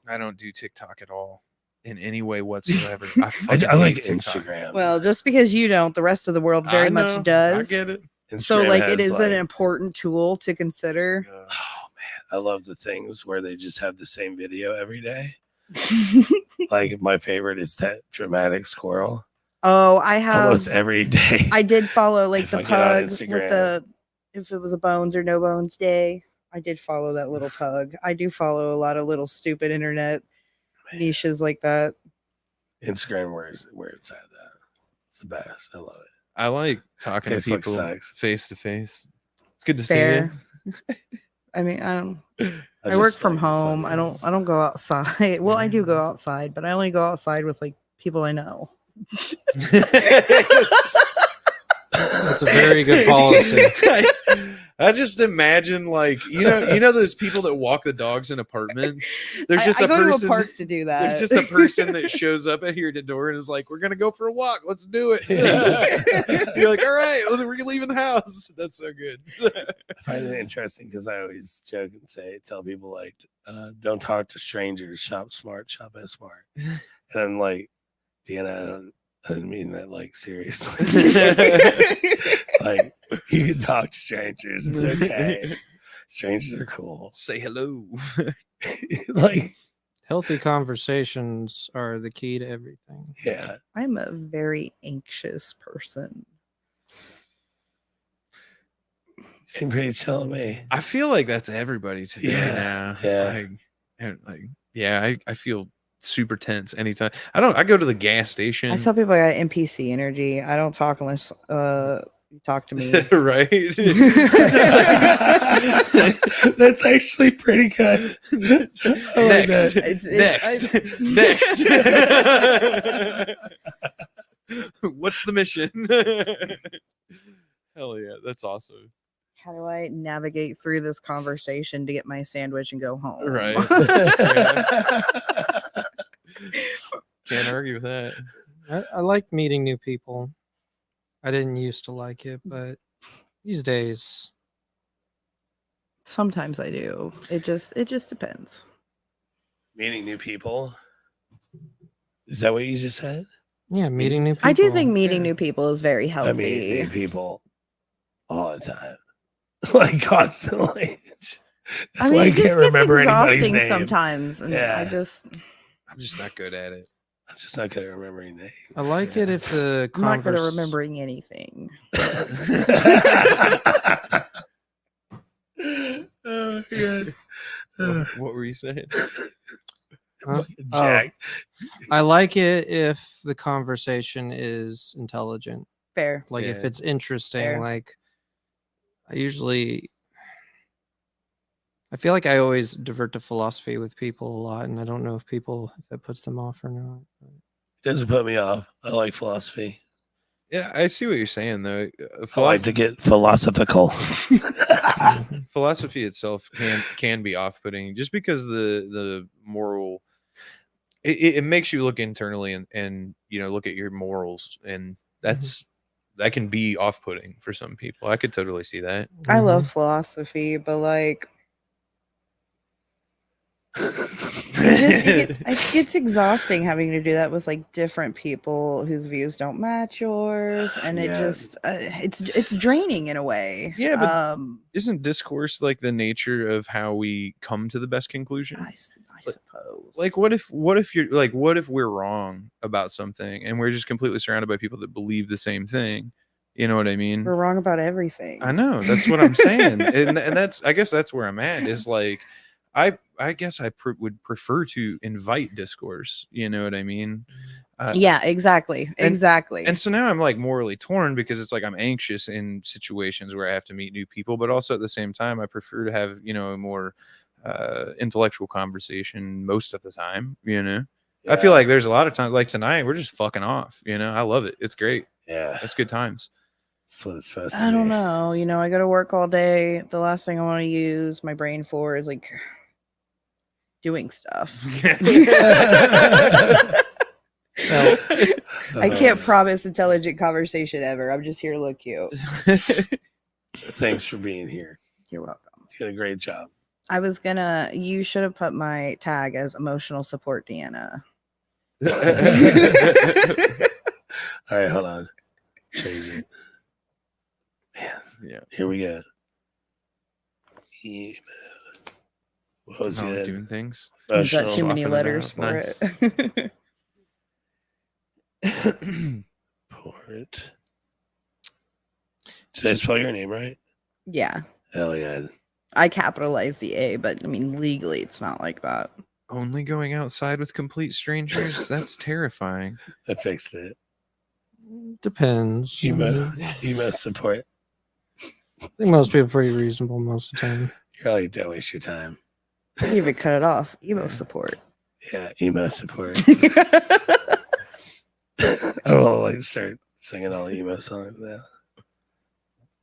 I don't do TikTok at all in any way whatsoever. I fucking like hate TikTok. Instagram. well, just because you don't, the rest of the world very I know, much does. I get it. So Instagram like it has, is an important tool to consider. oh man, I love the things where they just have the same video every day. Like my favorite is that dramatic squirrel. Oh, I have. Almost every day. I did follow like If the I get on pug with Instagram. the if it was a bones or no bones day. I did follow that little pug. I do follow a lot of little stupid internet niches like that. Instagram where it's at. That it's the best. I love it. I like talking to Facebook people sucks. face to face. It's good to Fair. see you. I mean, I just work from like the home. I don't go outside. Well, I do go Mm. outside, but I only go outside with like people I know. That's a very good policy. I just imagine like you know those people that walk the dogs in aparpments. There's just I a go person. to a park to do that. There's just a person that shows up at your door and is like, "We're gonna go for a walk. Let's do it." You're like, "All right, we're leaving the house." That's so good. I find it interesting because I always joke and tell people like, don't talk to strangers. Shop smart. Shop as smart. And I'm like, Deanna, I don't mean that like seriously. Like you can talk to strangers. It's okay. Strangers are cool. Say hello. Like Healthy conversations are the key to everything. yeah. I'm a very anxious person. Seem pretty chill to me. I feel like that's everybody today Yeah, now. yeah. I feel super tense anytime. I go to the gas station. I tell people I got NPC energy. I don't talk unless you talk to me. Right. That's actually pretty good. I like Next. that. Next. What's the mission? Hell yeah, that's awesome. How do I navigate through this conversation to get my sandwich and go home? Right. Yeah. Can't argue with that. I like meeting new people. I didn't used to like it, but these days, Sometimes I do. It just depends. Meeting new people. Is that what you just said? yeah, meeting new people. I do think meeting yeah. new people is very healthy. I meet new people all the time. Like constantly. That's why I it just can't gets remember anybody's exhausting name. sometimes. And Yeah. I'm just not good at it. I'm just not good at remembering names. I like it if the I'm not good at remembering anything. Oh, God. What were you saying? Huh? Jack. I like it if the conversation is intelligent. Fair. Like if Yeah. it's interesting. Fair. Like I feel like I always divert to philosophy with people a lot, and I don't know if that puts them off or not. Doesn't put me off. I like philosophy. Yeah, I see what you're saying though. I like to get philosophical. Philosophy itself can be off-putting just because the moral it makes you look internally and look at your morals, and that can be off-putting for some people. I could totally see that. I love philosophy, but like it gets exhausting having to do that with like different people whose views don't match yours, and it just it's draining in a way. Yeah, but isn't discourse like the nature of how we come to the best conclusion? I suppose. Like what if we're wrong about something and we're just completely surrounded by people that believe the same thing? You know what I mean? We're wrong about everything. I know, that's what I'm saying. and that's, I guess that's where I'm at, is like I guess I would prefer to invite discourse. You know what I mean? Yeah, exactly. Exactly. And so now I'm like morally torn because it's like I'm anxious in situations where I have to meet new people, but also at the same time, I prefer to have, a more intellectual conversation most of the time. I feel like there's a lot of times, like tonight, we're just fucking off. I love it. It's great. Yeah. It's good times. That's what it's supposed to be. I don't know. I go to work all day. The last thing I want to use my brain for is like doing stuff. I can't promise intelligent conversation ever. I'm just here to look cute. Thanks for being here. You're welcome. You did a great job. You should have put my tag as emotional support Deanna. All right, hold on. Change it. Man, yeah. Here we go. What was it? Doing things. You've got too many Swapping it letters out. for Nice. it. Port. Did I spell your name right? Yeah. Hell yeah. I capitalized the A, but I mean legally it's not like that. Only going outside with complete strangers? That's terrifying. I fixed it. Depends. Emo support. I think most people are pretty reasonable most of the time. You're like, don't waste your time. I didn't even cut it off. Emo support. Yeah, emo support. I will like start singing all the emo songs now.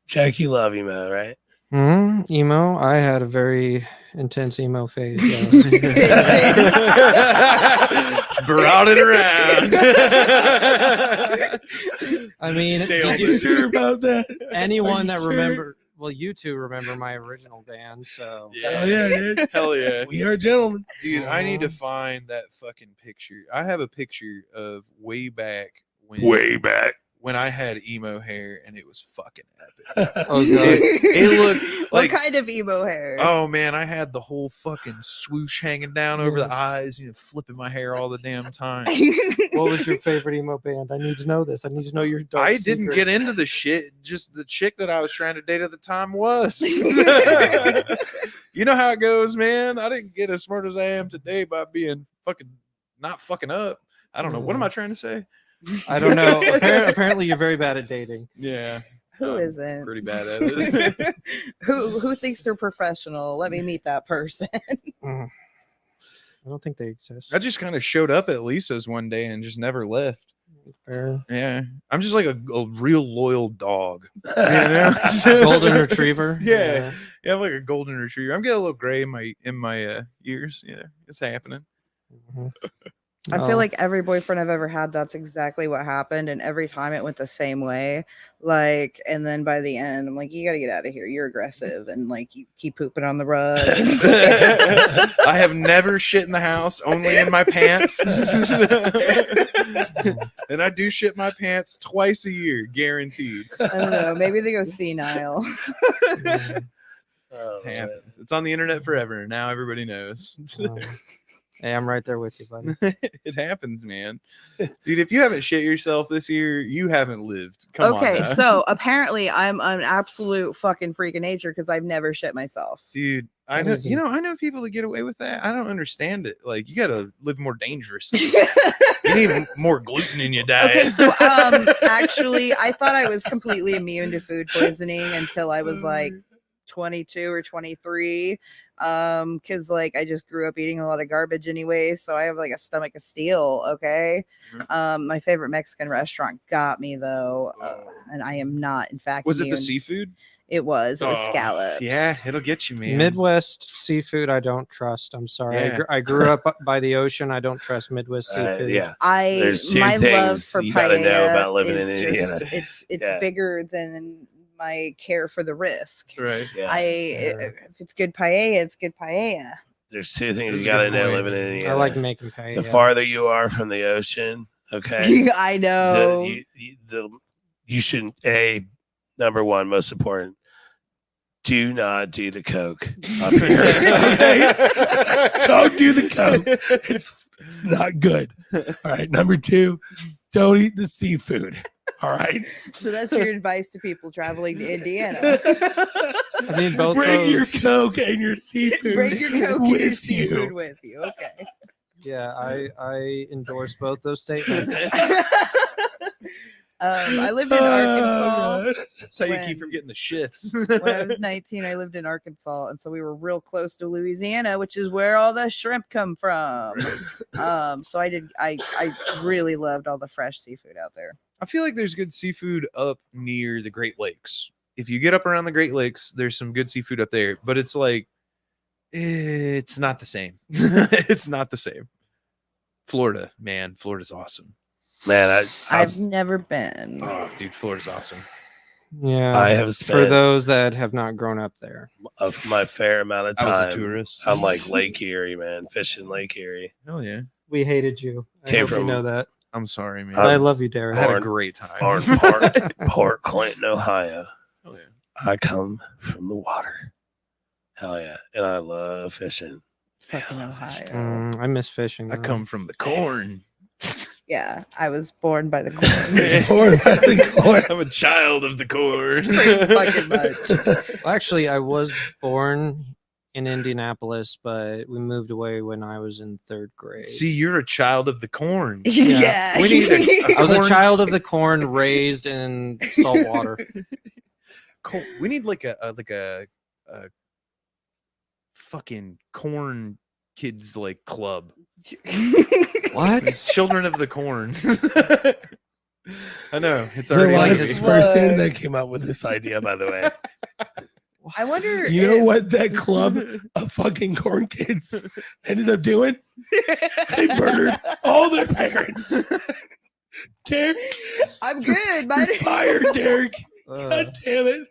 Jack, you love emo, right? Emo. I had a very intense emo phase. Yes. Brought it around. I mean, Did you sure about that? Anyone that sure? remember? Well, you two remember my original band, so Hell yeah, dude. Hell yeah. We are gentlemen. Dude, I need to find that fucking picture. I have a picture of way back when I had emo hair, and it was fucking epic. Oh god. It looked like, what kind of emo hair? oh man, I had the whole fucking swoosh hanging down over the Yes. eyes, flipping my hair all the damn time. What was your favorite emo band? I need to know this. I need to know your dark I didn't secret. get into the shit. Just the chick that I was trying to date at the time was. You know how it goes, man. I didn't get as smart as I am today by being fucking not fucking up. I don't know. What am I trying to say? I don't know. Apparently, you're very bad at dating. Yeah. Who I'm isn't? Pretty bad at it. Who thinks they're professional? Let me meet that person. I don't think they exist. I just kind of showed up at Lisa's one day and just never left. Fair. Yeah. I'm just like a real loyal dog. Golden retriever. Yeah. Yeah, I'm like a golden retriever. I'm getting a little gray in my ears. Yeah, it's happening. Mhm. I Oh. feel like every boyfriend I've ever had, that's exactly what happened. And every time it went the same way. Like, and then by the end, I'm like, you got to get out of here. You're aggressive. And like, you keep pooping on the rug. I have never shit in the house, only in my pants. And I do shit my pants twice a year, guaranteed. I don't know. Maybe they go senile. Oh, It man. happens. It's on the internet forever. Now everybody knows. Hey, I'm right there with you, buddy. It happens, man. Dude, if you haven't shit yourself this year, you haven't lived. Come on. Okay, now. so apparently I'm an absolute fucking freak of nature because I've never shit myself. Dude, I That know is I know people that get away with that. I don't understand it. Like, you gotta live more dangerously. You need more gluten in your diet. Okay, so actually I thought I was completely immune to food poisoning until I was like 22 or 23. Because like I just grew up eating a lot of garbage anyway, so I have like a stomach of steel. Okay. My favorite Mexican restaurant got me though, and I am not in fact Was it the immune. seafood? It was scallops. Yeah, it'll get you, man. Midwest seafood, I don't trust. I'm sorry. Yeah. I grew up by the ocean. I don't trust Midwest seafood. Yeah. There's There's two my love things for you gotta know paella about living is in just, Indiana. it's Yeah. bigger than my care for the risk. Right. Yeah. If it's good paella, it's good paella. There's two things That's you a gotta good know point. living in Indiana. I like making pay. the farther you are from the ocean, okay, I know. you should number one, most important, do not do the coke up here. Okay? Don't do the coke. It's not good. All right. Number two, don't eat the seafood. All right. So that's your advice to people traveling to Indiana. I mean, both Bring your those. coke and your seafood. Bring your Coke and your with seafood you. with you. Okay. Yeah, I endorse both those statements. I lived in Arkansas. God. That's how you keep When- from getting the shits. When I was 19, I lived in Arkansas, and so we were real close to Louisiana, which is where all the shrimp come from. So I really loved all the fresh seafood out there. I feel like there's good seafood up near the Great Lakes. If you get up around the Great Lakes, there's some good seafood up there, but it's like, it's not the same. It's not the same. Florida, man, Florida's awesome. Man, I've never been. Oh, dude, Florida's awesome. Yeah, I have for spent those that have not grown up there. of my fair amount of I was time. a tourist. I'm like Lake Erie, man, fishing Lake Erie. Hell yeah. We hated you. I Came hope you from- know that. I'm sorry, man. But I love you, Derek. I had a Born- great time. Port Clinton, Ohio. Hell yeah. I come from the water. Hell yeah. And I love fishing. Fucking Ohio. I miss fishing. I though. come from the corn. Yeah, I was born by the corn. Born by the corn. I'm a child of the corn. Pretty fucking much. Well, actually, I was born in Indianapolis, but we moved away when I was in 3rd grade. See, you're a child of the corn. Yeah. We need I was a corn- child of the corn, raised in salt water. We need like a fucking corn kids like club. What? Children of the corn. I know it's You're the already latest What? person that came up with this idea, by the way. I wonder. You know if- what that club of fucking corn kids ended up doing? They murdered all their parents. Derek, I'm good. you're fired, Derek. Uh, God damn it.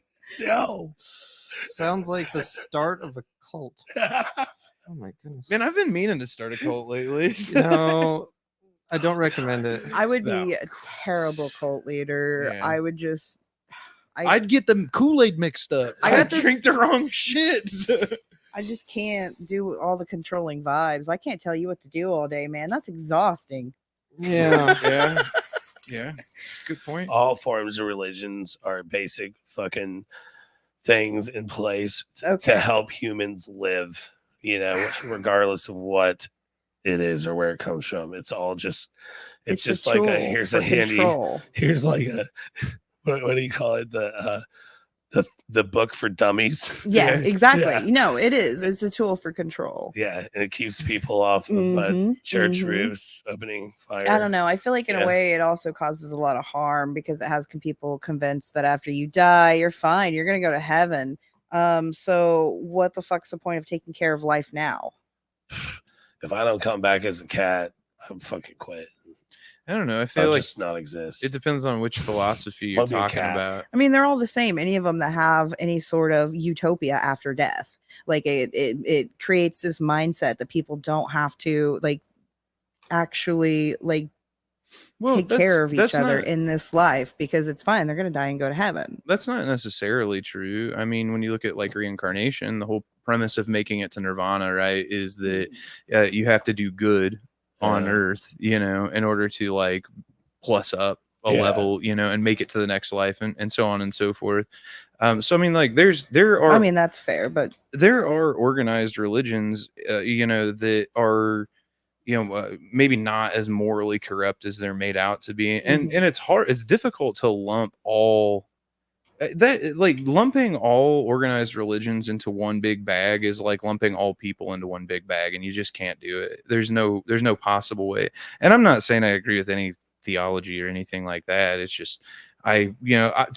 No. sounds like the start of a cult. Oh my goodness. Man, I've been meaning to start a cult lately. No, I don't recommend it. I would No. be a terrible cult leader. Yeah. I would just. I'd get the Kool-Aid mixed up. I got I'd drink this- the wrong shit. I just can't do all the controlling vibes. I can't tell you what to do all day, man. That's exhausting. Yeah. yeah. Yeah. It's a good point. All forms of religions are basic fucking things in place Okay. to help humans live, you know, regardless of what it is or where it comes from. It's all just, it's a just like tool here's for a handy, control. here's like a, what do you call it? The book for dummies. Yeah, exactly. Yeah. No, it is. It's a tool for control. Yeah, and it keeps people off of Mhm, church mhm. roofs opening fire. I don't know. I feel like in Yeah. a way it also causes a lot of harm because it has people convinced that after you die, you're fine. You're gonna go to heaven. So what the fuck's the point of taking care of life now? If I don't come back as a cat, I'm fucking quit. I don't know. I feel I'll like just not exist. it depends on which philosophy you're I'll be a talking cat. about. I mean, they're all the same. Any of them that have any sort of utopia after death, like it creates this mindset that people don't have to like actually like take care of each other in this life because it's fine. They're gonna die and go to heaven. That's not necessarily true. I mean, when you look at like reincarnation, the whole premise of making it to nirvana, right, is that you have to do good on Earth, you know, in order to like plus up a level, you know, and make it to the next life, and so on and so forth. So I mean, like, there are. I mean, that's fair, but there are organized religions, you know, that are, you know, maybe not as morally corrupt as they're made out to be, and it's hard, it's difficult to lump all that, like lumping all organized religions into one big bag is like lumping all people into one big bag, and you just can't do it. There's no possible way. And I'm not saying I agree with any theology or anything like that. It's just to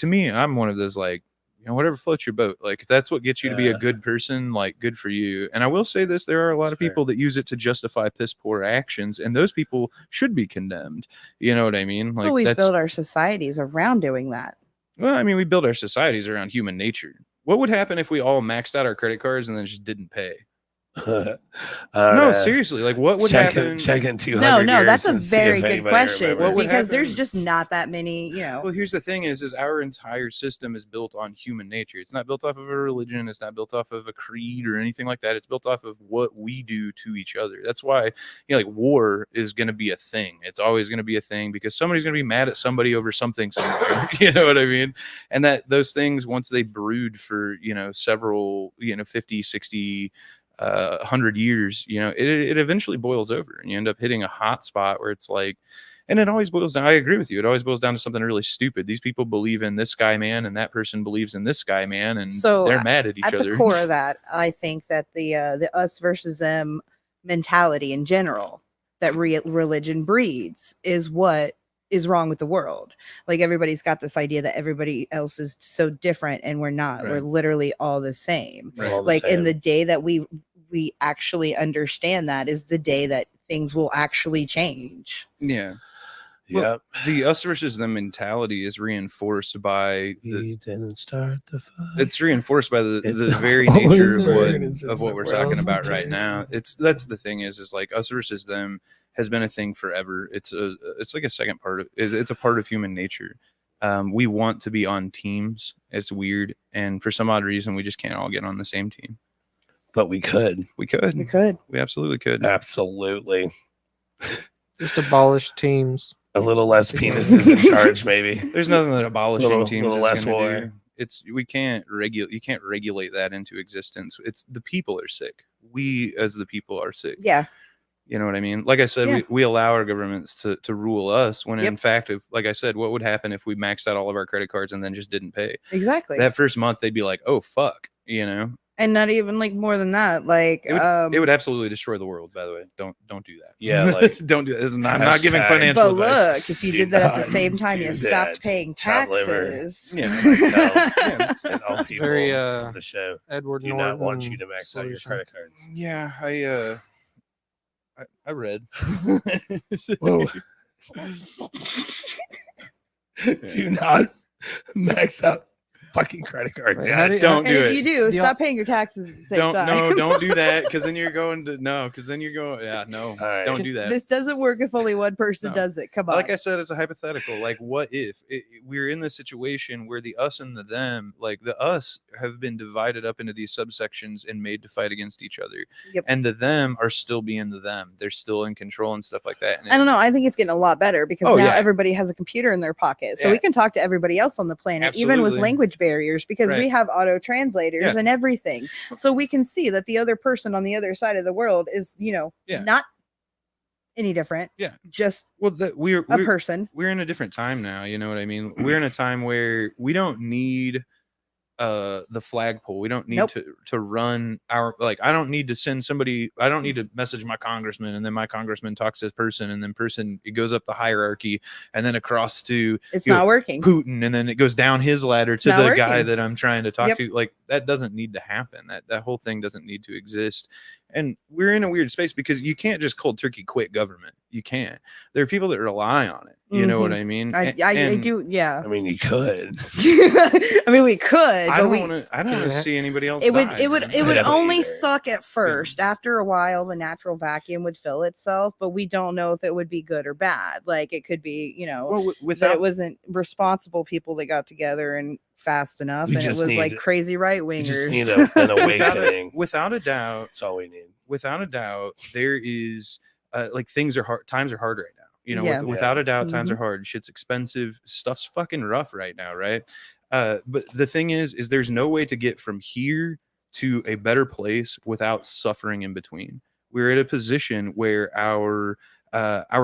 me, I'm one of those, like, you know, whatever floats your boat. Like, if that's what gets you to be a good person, like, good for you. And I will say this, there are a lot of people that use it to justify piss poor actions, and those people should be condemned. You know what I mean? Like, we've built our societies around doing that. Well, I mean, we build our societies around human nature. What would happen if we all maxed out our credit cards and then just didn't pay? No, seriously, like, what would happen? Check in 200 No, years that's a and see very if good anybody question remembers. because there's just not that many, you know. Well, here's the thing is our entire system is built on human nature. It's not built off of a religion. It's not built off of a creed or anything like that. It's built off of what we do to each other. That's why, you know, like, war is going to be a thing. It's always going to be a thing because somebody's going to be mad at somebody over something somewhere. You know what I mean? And that those things, once they brood for, you know, several, you know, 50, 60, 100 years, you know, it eventually boils over, and you end up hitting a hot spot where it's like, and it always boils down, I agree with you, it always boils down to something really stupid. These people believe in this guy man, and that person believes in this guy man, and So they're mad at each at other. the core of that, I think that the us versus them mentality in general that religion breeds is what is wrong with the world. Like, everybody's got this idea that everybody else is so different, and we're not. Right. We're literally all the same. We're all the Like, same. in the day that we actually understand that is the day that things will actually change. Yeah. Yeah. Well, the us versus them mentality is reinforced by He didn't start the fight. it's reinforced by the It's very always nature burning since of what the we're talking world's about right began. now. That's the thing is like us versus them has been a thing forever. It's like a second part of it's a part of human nature. We want to be on teams. It's weird, and for some odd reason, we just can't all get on the same team. But we could. We could. We absolutely could. Absolutely. Just abolish teams. A little less penises in charge, maybe. There's nothing that abolishing Little- teams little is less gonna war. do. You can't regulate that into existence. It's the people are sick. We as the people are sick. Yeah. You know what I mean? Like I said, Yeah. we allow our governments to rule us when Yep. in fact, if, like I said, what would happen if we maxed out all of our credit cards and then just didn't pay? Exactly. That first month, they'd be like, oh, fuck, you know? And not even like more than that. Like, It would absolutely destroy the world, by the way. Don't do that. Yeah, like don't do that. I'm not giving Hashtag- financial but advice. look, if you Do did that at the not same time, do you that. stopped paying Child labor. taxes. Yeah. myself and all people Very, on the show Edward do Norton not want you to max out your solution. credit cards. Yeah, I read. Whoa. Do not max out fucking credit cards. Wait, how Yeah, do- Don't And do if it. you do, The- stop paying your taxes at the same time. Don't do that because then you're going to because then you're going no right. don't do that. This doesn't work if only one person No. does it. Come on. Like I said, it's a hypothetical. Like, what if we're in this situation where the us and the them, like the us have been divided up into these subsections and made to fight against each other, Yep. and the them are still being the them. They're still in control and stuff like that. And I don't know. I think it's getting a lot better because Oh, now yeah. everybody has a computer in their pocket. So Yeah. we can talk to everybody else on the planet, even with Absolutely. language barriers, because we Right. have auto translators Yeah. and everything. So we can see that the other person on the other side of the world is, Yeah. not any different. Yeah. Just Well, we're a person. we're in a different time now. You know what I mean? We're in a time where we don't need the flagpole. We don't need Nope. to run our I don't need to send somebody. I don't need to message my congressman and then my congressman talks to this person and then person it goes up the hierarchy and then across to It's you know, not working. Putin and then it goes down his ladder to not the guy working. that I'm trying to talk Yep. to. Like that doesn't need to happen. That whole thing doesn't need to exist. And we're in a weird space because you can't just cold turkey quit government. You can't. There are people that rely on it. You know what I mean? I And do. Yeah. I mean, you could. I mean, we could, I but don't we. want to. I don't want to Yeah. see anybody else. It would die, it would man. it would I don't only either. suck at first. After a while, the natural vacuum would fill itself, but we don't know if it would be good or bad. Like it could be, Well, that without it wasn't responsible people that got together and fast enough, We and it just was like need- crazy right We just wingers. need an without awakening. without a doubt, That's all we need. without a doubt, there is things are hard. Times are hard right now. You know, Yeah. without a doubt, times Mhm. are hard. Shit's expensive. Stuff's fucking rough right now, right? But the thing is there's no way to get from here to a better place without suffering in between. We're at a position where our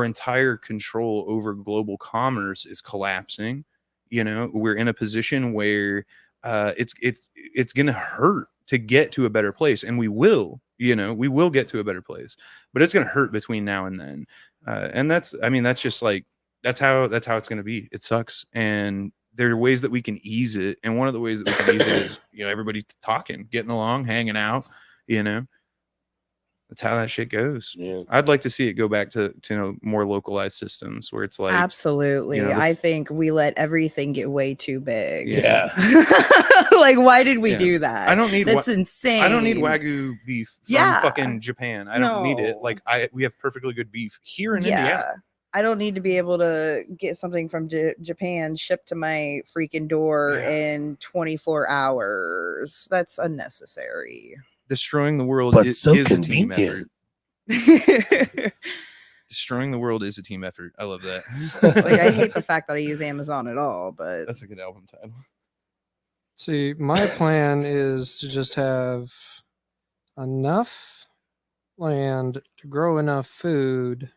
entire control over global commerce is collapsing. You know, we're in a position where it's gonna hurt to get to a better place, and we will. You know, we will get to a better place, but it's gonna hurt between now and then. And that's just like that's how it's gonna be. It sucks, and there are ways that we can ease it, and one of the ways that we can ease it is everybody talking, getting along, hanging out. That's how that shit goes. Yeah. I'd like to see it go back to more localized systems where it's like Absolutely, I think we let everything get way too big. Yeah. Like, why did we Yeah. do that? I don't need That's insane. I don't need Wagyu beef from Yeah. fucking Japan. I don't need it. No. Like we have perfectly good beef here in Yeah. Indiana. I don't need to be able to get something from Japan shipped to my freaking door Yeah. in 24 hours. That's unnecessary. Destroying the world But is so a team effort. convenient. Destroying the world is a team effort. I love that. Like, I hate the fact that I use Amazon at all, but That's a good album title. See, my plan is to just have enough land to grow enough food.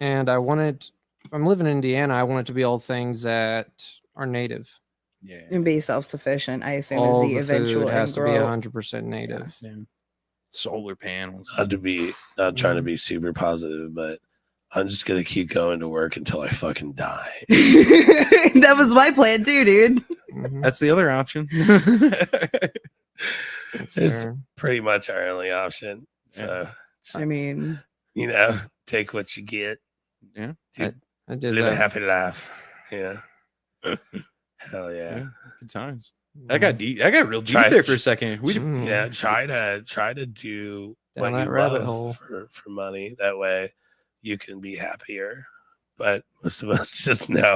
And I want it, if I'm living in Indiana, I want it to be all things that are native. Yeah. and be self-sufficient, I assume, All is the the eventual food has end to be goal. 100% native. Yeah. Solar panels. Not trying to be super positive, but I'm just gonna keep going to work until I fucking die. That was my plan too, dude. Mhm. That's the other option. That's It's fair. pretty much our only option. So I mean, take what you get. Yeah. I did Live a that. happy life. Yeah. Hell yeah. Yeah. Good times. I got deep. I got real deep Try- there for a second. We Mm. Yeah. Try to do Down what that you rabbit love hole. for money. That way you can be happier. But most of us just know.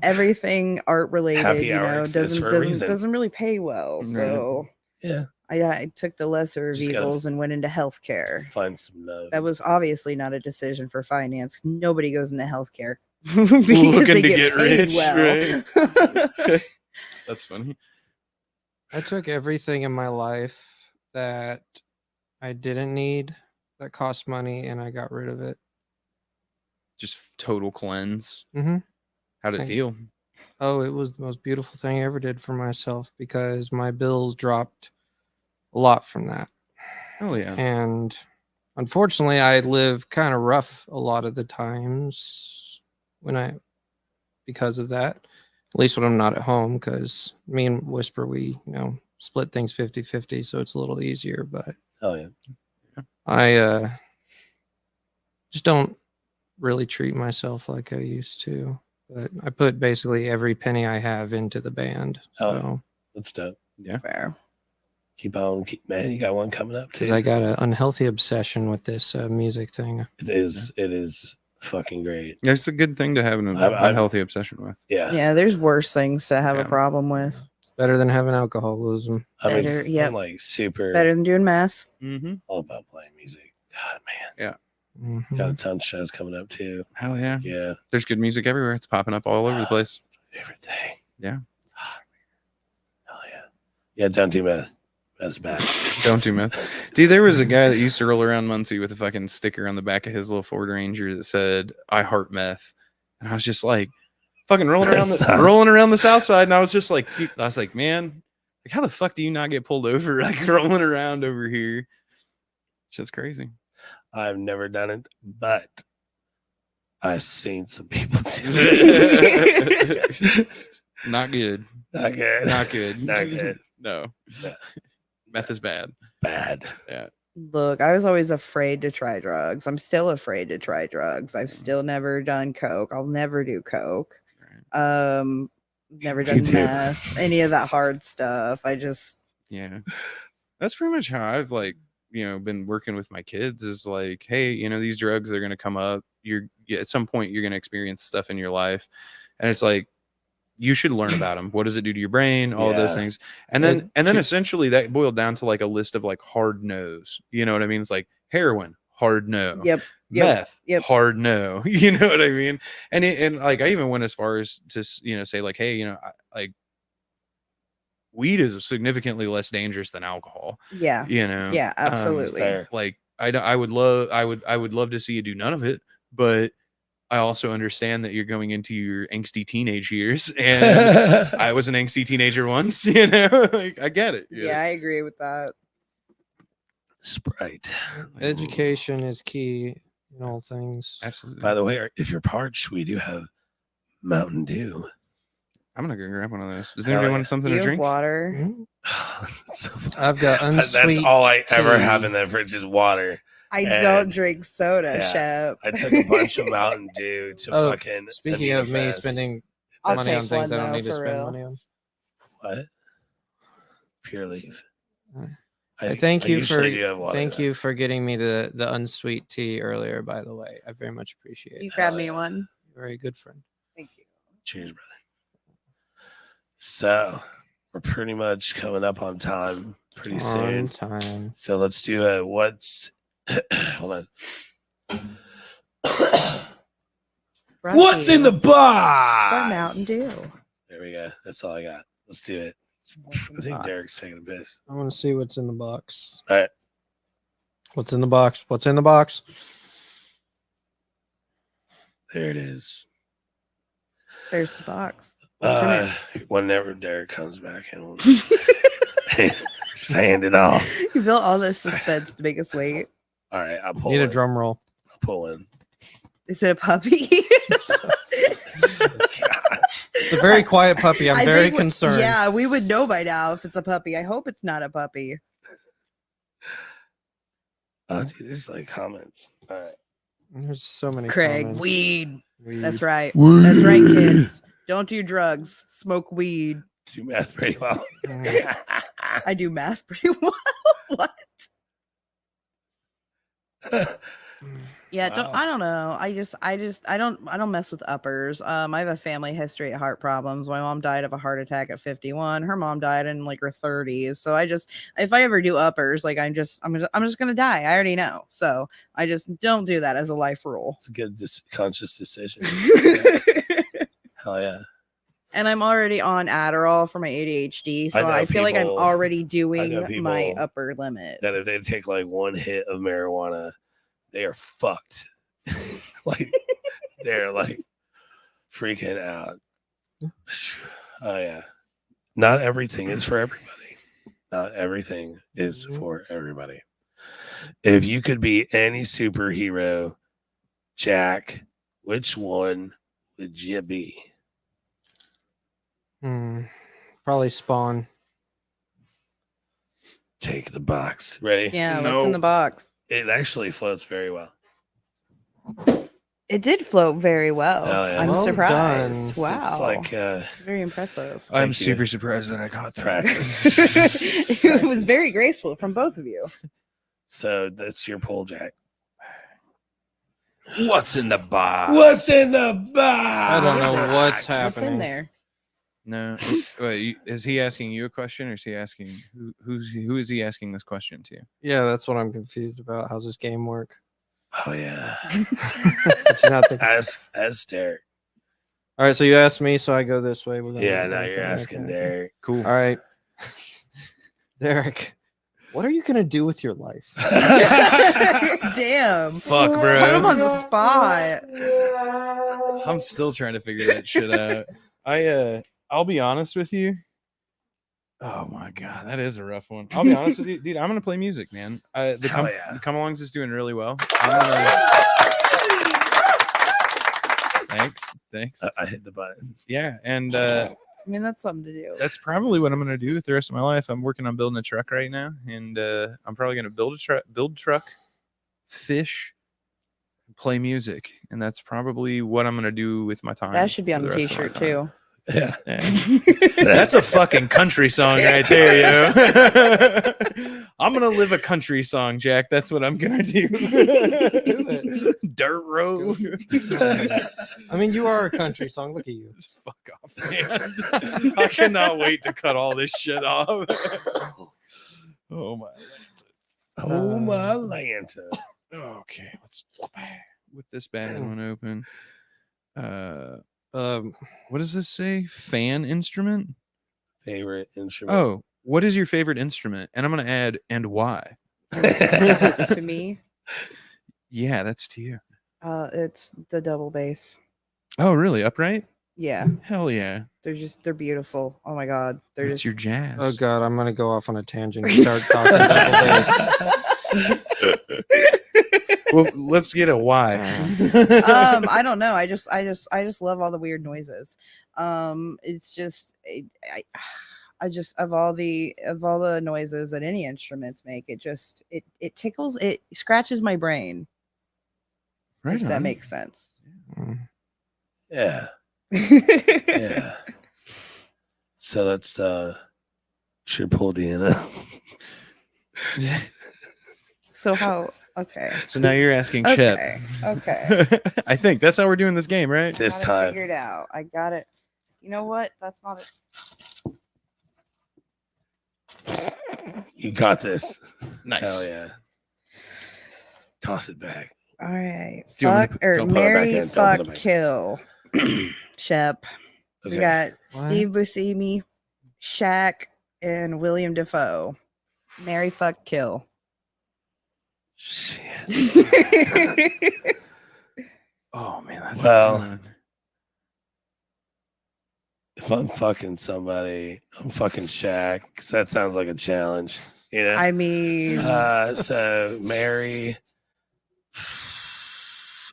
everything art related, Happy hour exists for a reason. doesn't really pay well. So Yeah. I took the lesser of Just gotta evils and went into healthcare. Find some love. That was obviously not a decision for finance. Nobody goes into healthcare Looking because they to get get paid rich, well. That's funny. I took everything in my life that I didn't need that cost money and I got rid of it. Just total cleanse. Mm-hmm. How'd it Thanks. feel? Oh, it was the most beautiful thing I ever did for myself because my bills dropped a lot from that. Oh yeah. And unfortunately, I live kind of rough a lot of the times because of that. At least when I'm not at home, because me and Whisper, we, split things 50-50, so it's a little easier. But Hell yeah. I just don't really treat myself like I used to. But I put basically every penny I have into the band. Oh. So That's dope. Fair. Keep on, man. You got one coming up because too. I got an unhealthy obsession with this music thing. It is fucking great. Yeah, it's a good thing to have an unhealthy obsession with. Yeah. Yeah, there's worse things to have Yeah. a problem with. It's better than having alcoholism. I mean, Better, I'm yep. like super Better than doing math. Mm-hmm. all about playing music. God, man. Mhm. Got a ton of shows coming up too. Hell yeah. Yeah. There's good music everywhere. It's popping up all over the place. Everything. Yeah. Hell yeah. Yeah, don't do math. That's bad. Don't do meth. Dude, there was a guy that used to roll around Muncie with a fucking sticker on the back of his little Ford Ranger that said, I heart meth. And I was just like, fucking rolling around the south side. And I was just like, man, like, how the fuck do you not get pulled over? Like rolling around over here. It's just crazy. I've never done it, but I've seen some people do it. Not good. Not good. Not good. Not good. No. No. Meth is bad. Bad. Yeah. Look, I was always afraid to try drugs. I'm still afraid to try drugs. I've still never done coke. I'll never do coke. Never done too. meth, any of that hard stuff. Yeah. That's pretty much how I've been working with my kids is like, hey, these drugs are going to come up. At some point you're going to experience stuff in your life. And it's like, you should learn about them. What does it do to your brain? All of those things. And then essentially that boiled down to like a list of like hard no's. You know what I mean? It's like heroin, hard no. Yep. Meth, hard no. You know what I mean? And like I even went as far as to say like, hey, like weed is significantly less dangerous than alcohol. Yeah. Yeah, absolutely. Like I would love to see you do none of it, but I also understand that you're going into your angsty teenage years, and I was an angsty teenager once. Like I get it. Yeah, I agree with that. Sprite. Education is key in all things. Absolutely. By the way, if you're parched, we do have Mountain Dew. I'm gonna go grab one of those. Does anybody want something Do to you have drink? water? So I've got unsweet. that's all I ever tea. have in the fridge is water. I And- don't drink soda, yeah, Shep. I took a bunch of Mountain Dew to fucking. Speaking of me Immunofest. spending I'll money on take things one, I don't though, need to for spend real. money on. What? Pure Leaf. Thank you for usually do have water, thank though. you for getting me the unsweet tea earlier. By the way, I very much appreciate You it. grab me one. You're a very good friend. Thank you. Cheers, brother. So we're pretty much coming up on time pretty soon. Time. So let's do a what's. Hold on. Brought What's to in you the box? by Mountain Dew. There we go. That's all I got. Let's do it. What's in I the think box? Derek's taking a piss. I want to see what's in the box. All right. What's in the box? What's in the box? There it is. There's the box. What's in it? Whenever Derek comes back and we'll just hand it off. You built all this suspense to make us wait. All right, I'll pull Need a in. drum roll. I'll pull in. Is it a puppy? It's a very quiet puppy. I'm I very think concerned. Yeah, we would know by now if it's a puppy. I hope it's not a puppy. Oh, dude, there's like comments. All right. There's so many. Craig, comments. weed. Weed. That's right. That's right, kids. Don't do drugs. Smoke weed. Do math pretty well. I do math pretty well. What? Yeah, Wow. I don't know. I don't mess with uppers. I have a family history of heart problems. My mom died of a heart attack at 51. Her mom died in like her 30s. So if I ever do uppers, like I'm just gonna die. I already know. So I just don't do that as a life rule. It's a good conscious decision. Hell yeah. And I'm already on Adderall for my ADHD, so I know I feel like I'm people- already I doing know people my upper limit. That if they take like one hit of marijuana, they are fucked. Like they're like freaking out. Oh yeah. Not everything is for everybody. Not everything is for everybody. If you could be any superhero, Jack, which one would you be? Probably Spawn. Take the box. Ready? Yeah, what's in the box? It actually floats very well. It did float very well. Oh, yeah. I'm Well surprised. done. Wow. It's like very impressive. I'm Thank you. super surprised that I got that. practice. It was very graceful from both of you. So that's your pull, Jack. What's in the box? What's in the box? I don't know what's What's happening. in there? No. Wait, is he asking you a question, or is he asking who is he asking this question to? Yeah, that's what I'm confused about. How's this game work? Oh yeah. Did you not think- As Derek. All right, so you asked me, so I go this way. We're gonna- Yeah, now okay, you're asking okay. Derek. Cool. All right, Derek, what are you gonna do with your life? Damn. Fuck, bro. Put him on the spot. I'm still trying to figure that shit out. I'll be honest with you. Oh my god, that is a rough one. I'll be honest with you, dude. I'm gonna play music, man. The come alongs is doing really well. Thanks. I hit the button. Yeah, and I mean, that's something to do. that's probably what I'm gonna do with the rest of my life. I'm working on building a truck right now, and I'm probably gonna build truck, fish, play music, and that's probably what I'm gonna do with my time. That should be for on the the rest of my t-shirt time. too. Yeah. That's a fucking country song right there, yo. I'm gonna live a country song, Jack. That's what I'm gonna do. Dirt road. I mean, you are a country song. Look at you. Fuck off, man. I cannot wait to cut all this shit off. Oh my. Oh my Lanta. Okay, let's whip this bad one open. What does this say? Fan instrument? Favorite instrument. Oh, what is your favorite instrument? And I'm gonna add and why. To me, Yeah, that's to you. it's the double bass. Oh, really? Upright? Yeah, Hell yeah. they're beautiful. Oh my god, they're That's just your jazz. Oh god, I'm gonna go off on a tangent and start talking double bass. Well, let's get a why. I don't know. I just love all the weird noises. It's just I just of all the noises that any instruments make, it tickles, it scratches my brain. Right If that on. makes sense. Yeah. Yeah. So that's triple Deanna. So how? Okay. So now you're asking Chip. Okay. I think that's how we're doing this game, right? This Got it time. figured out. I got it. You know what? That's not it. You got this. Nice. Hell yeah. Toss it back. All right. Do you want me Fuck or don't put it back marry, in, don't put fuck, it back in. kill. Shep. Okay. We got What? Steve Buscemi, Shaq, and William Defoe. Marry, fuck, kill. Shit. Oh man, that's Well, a good one. If I'm fucking somebody, I'm fucking Shaq, because that sounds like a challenge. You know? I mean, So Mary.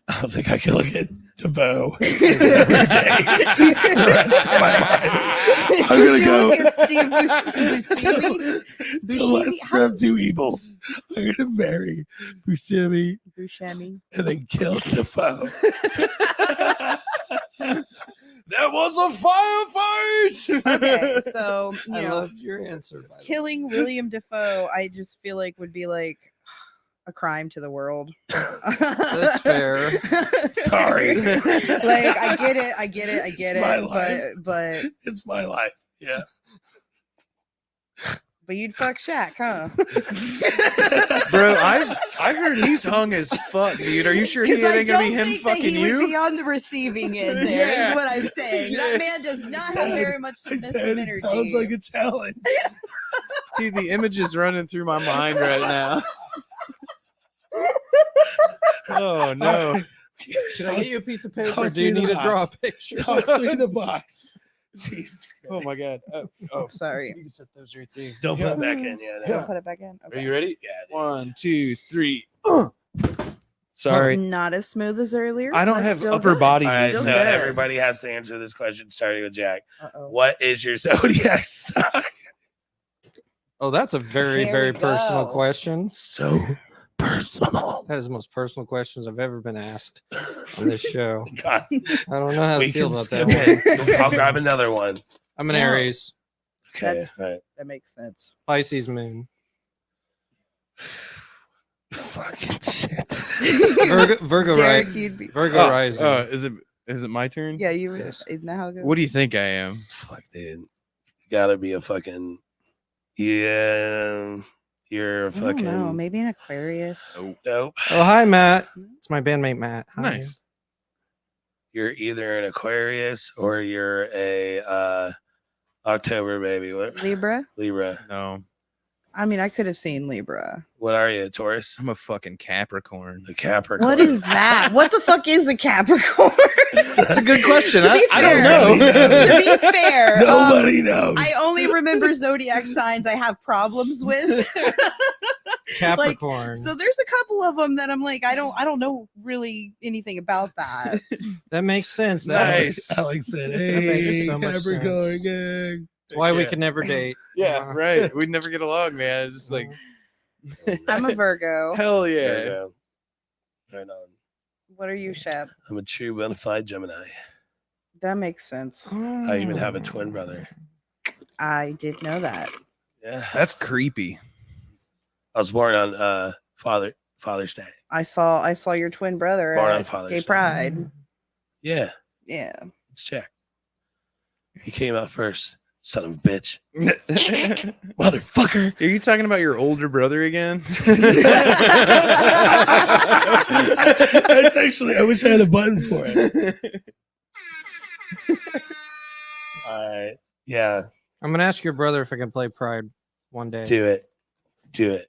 I don't think I can look at DeVoe every day for the rest of my life. I'm gonna go Steve Buscemi. the lesser of two evils. I'm gonna marry Buscemi Buscemi. and then kill Defoe. That was a firefight. Okay, so I you know, love your answer. By the way. killing William Defoe, I just feel like would be like a crime to the world. That's fair. Sorry. Like I get It's it, my life. but It's my life. Yeah. you'd fuck Shaq, huh? Bro, I heard he's hung as fuck, dude. Are you sure he 'Cause I ain't gonna be don't him think that fucking he would be you? on the receiving end there. Yeah. Is what I'm saying. That man does not have very much I submissive said it energy. sounds like a challenge. Dude, the image is running through my mind right now. Oh no. Can I get you a piece of paper? Toss Do you me the need to draw a box. picture? Toss me in the box. Jesus Christ. Oh my god. Oh, Sorry. you can set those right there. Don't put it back in yet. Don't put it back in. Are you ready? Yeah. dude. 1, 2, 3. Sorry. Not as smooth as earlier. I don't but have still upper good. body All right, Still so good. everybody has to answer this question, starting with Jack. Uh-oh. What is your zodiac sign? Oh, that's a very, There very we personal go. question. So personal. That is the most personal questions I've ever been asked on this show. God, I don't know how to we feel can about skip that one. it. I'll grab another one. I'm an No. Aries, Okay, That's- all right. That makes sense. Pisces moon. Fucking shit. Virgo Derek, rising. you'd be. Virgo rising. Is it my turn? Yeah, you would. Yes. Isn't that how it goes? What do you think I am? Fuck, dude. You gotta be a fucking. Yeah. You're a I don't know. fucking. Maybe an Aquarius. Nope. Oh, hi, Matt. It's my bandmate, Matt. Hi. Nice. You're either an Aquarius or you're a October baby. What? Libra. Libra. No, I mean, I could have seen Libra. What are you, Taurus? I'm a fucking Capricorn. The Capricorn. What is that? What the fuck is a Capricorn? That's a good question. To be I don't fair- know. To be fair, Nobody knows. I only remember zodiac signs I have problems with. Capricorn. So there's a couple of them that I'm like, I don't know really anything about that. That makes sense. That's Nice. Alex said, That makes "Hey, so much Capricorn sense. gang." why we Yeah. can never date. Yeah, right. We'd never get along, man. It's just like, I'm a Virgo. hell There you yeah. go. Right on. What are you, Shep? I'm a true bona fide Gemini. That makes sense. I even have a twin brother. I did know that. Yeah. That's creepy. I was born on Father's Day. I saw your twin brother Born on at Father's Gay Day. Pride. Yeah. Yeah. Let's check. He came out first. Son of a bitch. Motherfucker. Are you talking about your older brother again? That's actually, I wish I had a button for it. All right. Yeah. I'm gonna ask your brother if I can play Pride one day. Do it. Do it.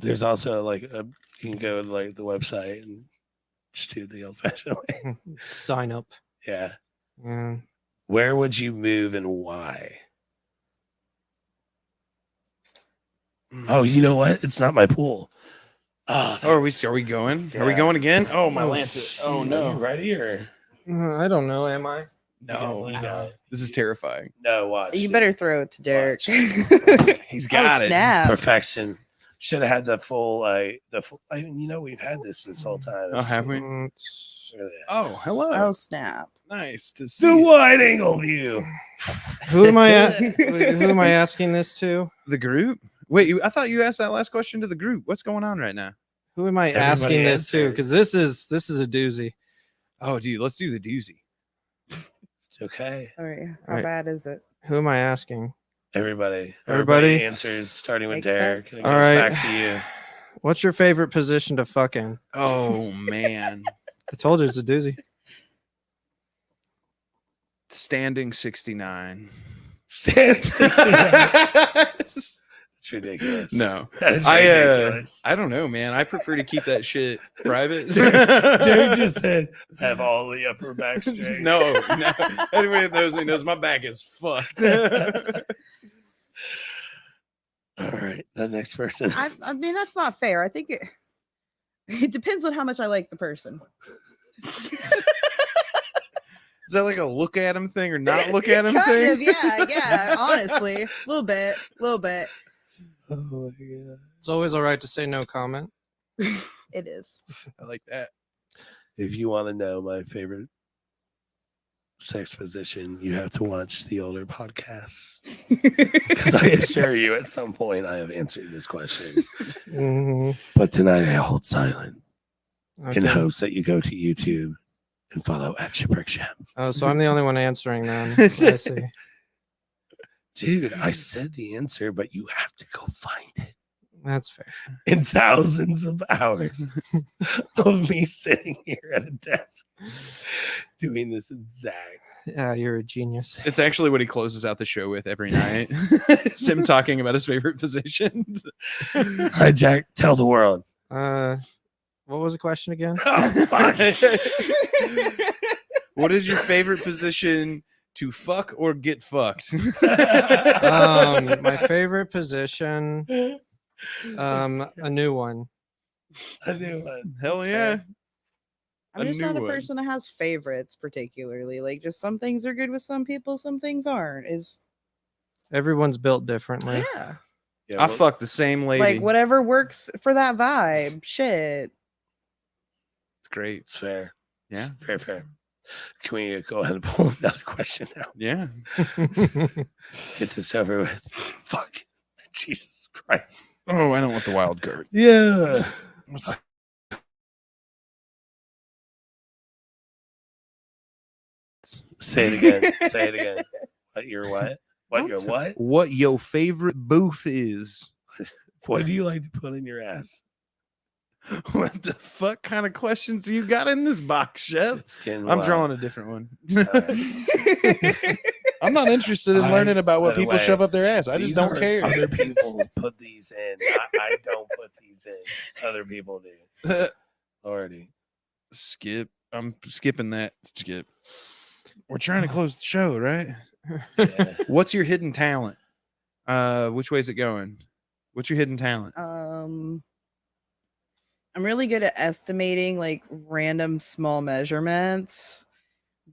There's also like you can go to like the website and just do it the old fashioned way. Sign up. Yeah. Yeah. Where would you move and why? Oh, you know what? It's not my pool. Oh, Oh, are we going? Are we Yeah. going again? Oh, my Oh, lance. Oh, shit. no. Are you ready or I don't know. Am I? No, You got it. this is terrifying. No, watch. You better throw it to Derek. He's got it. Snap. Perfection. Should have had the full we've had this whole time. Oh, have we? It's- Really. Oh, hello. Oh snap. Nice to see The you. wide angle view. Who am I? Who am I asking this to? The group? Wait, I thought you asked that last question to the group. What's going on right now? Who am I Everybody asking this to? answer. Because this is a doozy. Oh, dude, let's do the doozy. It's okay. All right. How Right. bad is it? Who am I asking? Everybody Everybody? answers starting with Makes Derek. sense. It All goes right. back to you. What's your favorite position to fuck in? Oh, man. I told you it's a doozy. Standing 69. Standing 69. It's ridiculous. No. That is I ridiculous. I don't know, man. I prefer to keep that shit private. Derek just said, have all the upper back straight. no. Anybody that knows me knows my back is fucked. All right. The next person. I mean, that's not fair. I think it depends on how much I like the person. Is that like a look at him thing or not look at him Kind thing? of, yeah. Honestly, a little bit. Oh my god. It's always all right to say no comment. It is. I like that. If you want to know my favorite sex position, you have to watch the older podcasts. Because I assure you, at some point, I have answered this question. Mhm. But tonight, I hold silent in Okay. hopes that you go to YouTube and follow at Shipwreck Shep. Oh, so I'm the only one answering then. I see. Dude, I said the answer, but you have to go find it. That's fair. In thousands of hours of me sitting here at a desk doing this exact. Yeah, you're a genius. It's actually what he closes out the show with every night. It's him talking about his favorite position. All right, Jack, tell the world. What was the question again? Oh, fuck. What is your favorite position to fuck or get fucked? My favorite position. A new one. I knew one. Hell yeah. I'm A just new not a one. person that has favorites particularly. Like, just some things are good with some people, some things aren't. Is Everyone's built differently. yeah. Yeah, I well, fucked the same lady. Like whatever works for that vibe. Shit. It's great. It's fair. Yeah. It's very fair. Can we go ahead and pull another question now? Yeah. Get this over with. Fuck. Jesus Christ. Oh, I don't want the wild card. Yeah. Say it again. Say it again. What your what? What your what? What your favorite booth is? What do you like to put in your ass? What the fuck kind of questions you got in this box, Chef? It's getting I'm wild. drawing a different one. Alright. I'm not interested in learning about by what the people way, shove up their ass. I these just don't are care. Other people put these in. I don't put these in. Other people do. Already. Skip. I'm skipping that. Skip. We're trying to close the show, right? Yeah. What's your hidden talent? Which way is it going? What's your hidden talent? I'm really good at estimating like random small measurements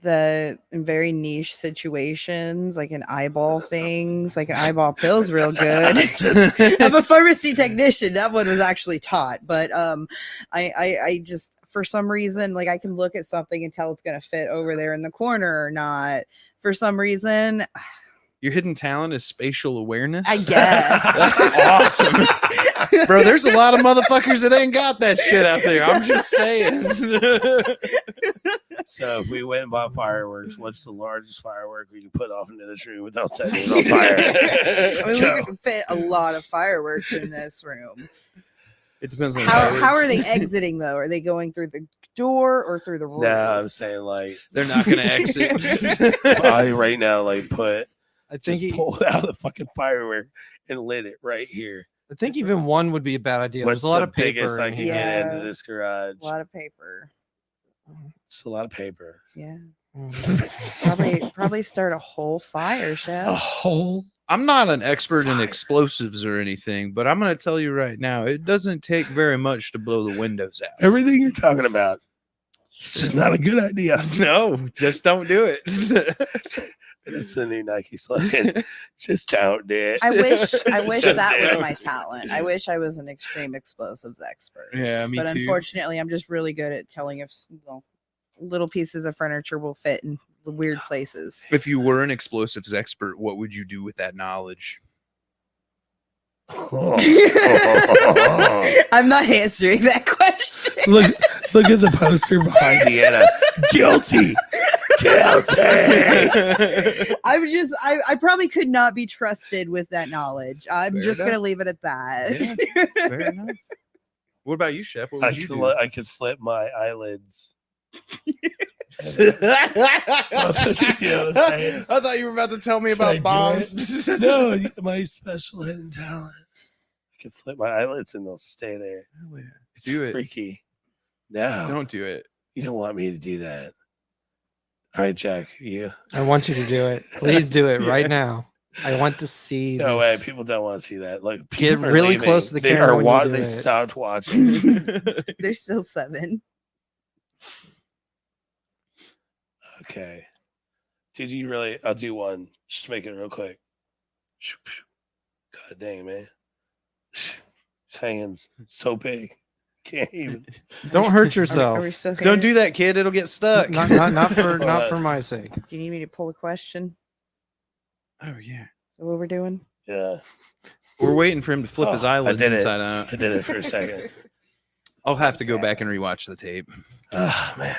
that in very niche situations, like in eyeball things, like an eyeball pills real good. I'm a pharmacy technician. That one was actually taught, but I just for some reason like I can look at something and tell it's gonna fit over there in the corner or not. For some reason, Your hidden talent is spatial awareness. I guess. That's awesome. Bro, there's a lot of motherfuckers that ain't got that shit out there. I'm just saying. So if we went and bought fireworks, what's the largest firework we can put off into this room without setting it on fire? I mean, Go. we could fit a lot of fireworks in this room. It depends on How are they exiting though? Are they going through the door or through the roof? No, I'm saying like They're not gonna exit. probably right now, like I just think pulled out a fucking firework and lit it right here. I think even one would be a bad idea. What's There's a lot the of paper biggest I in can here. get Yeah. into this garage? A lot of paper. It's a lot of paper. Yeah. Mm. Probably start a whole fire, A chef. whole I'm not an expert in Fire. explosives or anything, but I'm gonna tell you right now, it doesn't take very much to blow the windows out. everything you're talking about. It's just not a good idea. No, just don't do it. It's the new Nike slogan. Just don't do it. I wish Just that was don't my do it. talent. I wish I was an extreme explosives expert. Yeah, me but too. unfortunately, I'm just really good at telling if little pieces of furniture will fit in weird places. If you were an explosives expert, what would you do with that knowledge? I'm not answering that question. Look at the poster behind Deanna. Guilty. Guilty. I probably could not be trusted with that knowledge. I'm Fair just enough. gonna leave it at that. Yeah, fair enough. What about you, Shep? What would you do? I could flip my eyelids. You know what I'm saying? I thought you were about to tell me Should I about do bombs. No, my special hidden talent. I can flip my eyelids and they'll stay there. It's Do it. freaky. No, Don't do it. you don't want me to do that. All right, Jack, you. I want you to do it. Please do it Yeah. right now. I want to see No way, this. people don't want to see that. Like, Get people are really leaving. close to the They camera are when you do They it. stopped watching. There's still 7. Okay, dude, you really? I'll do one. Just make it real quick. God dang, man, his hands so big, can't even. Don't hurt Are yourself. we still Don't here? do that, kid. It'll get stuck. Not for my sake. Do you need me to pull a question? Oh yeah. Is that what we're doing? Yeah, We're waiting for him to flip his Oh, I eyelids did it. inside out. I did it for a second. I'll have to go back and rewatch the tape. Oh man,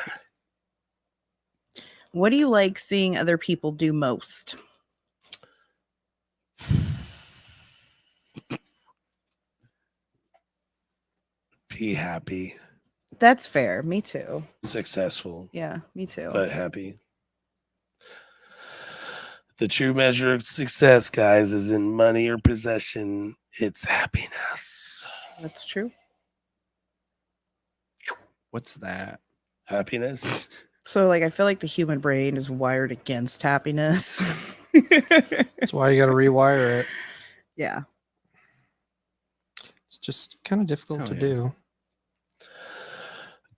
What do you like seeing other people do most? be happy, That's fair. Me too. successful, Yeah, me too. but happy. The true measure of success, guys, is in money or possession. It's happiness. That's true. What's that? Happiness. So, like, I feel like the human brain is wired against happiness. That's why you got to rewire it. Yeah. It's just kind of difficult Oh, to yeah. do.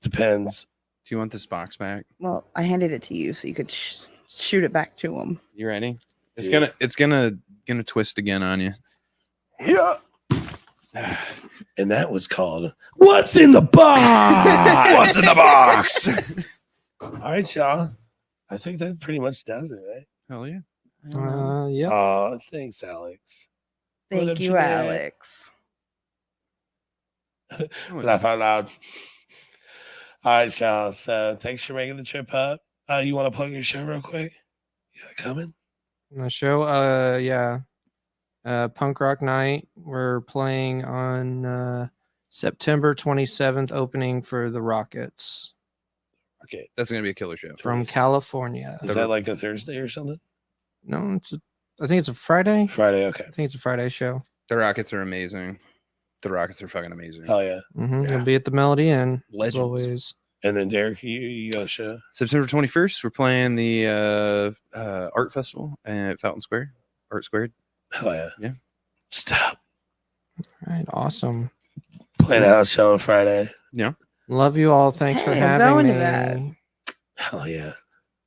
Depends. Do you want this box back? Well, I handed it to you so you could shoot it back to him. You ready? It's Yeah. gonna twist again on you. Yeah. And that was called What's in the Box? What's in the box? All right, y'all. I think that pretty much does it, right? Hell yeah. Yep. Oh, thanks, Alex. What Thank up, you, Jeanette? Alex. Laugh out loud. All right, y'all. So thanks for making the trip up. You want to plug your show real quick? You got it coming? The show, yeah. Punk Rock Night. We're playing on September 27th, opening for the Rockets Okay. That's gonna be a killer show. from California. Is that like a Thursday or something? No, I think it's a Friday. Friday. Okay. I think it's a Friday show. The Rockets are amazing. The Rockets are fucking amazing. Hell yeah. Mm-hmm. Yeah. It'll be at the Melody Inn. As Legends. always. And then Derek, you got a show? September 21st, we're playing the art festival at Fountain Square. Art Squared. Hell yeah. Yeah. Stop. All right, awesome. Playing a house show on Friday. Yeah. Love you all. Thanks for Hey, I'm having going me. to that. Hell yeah.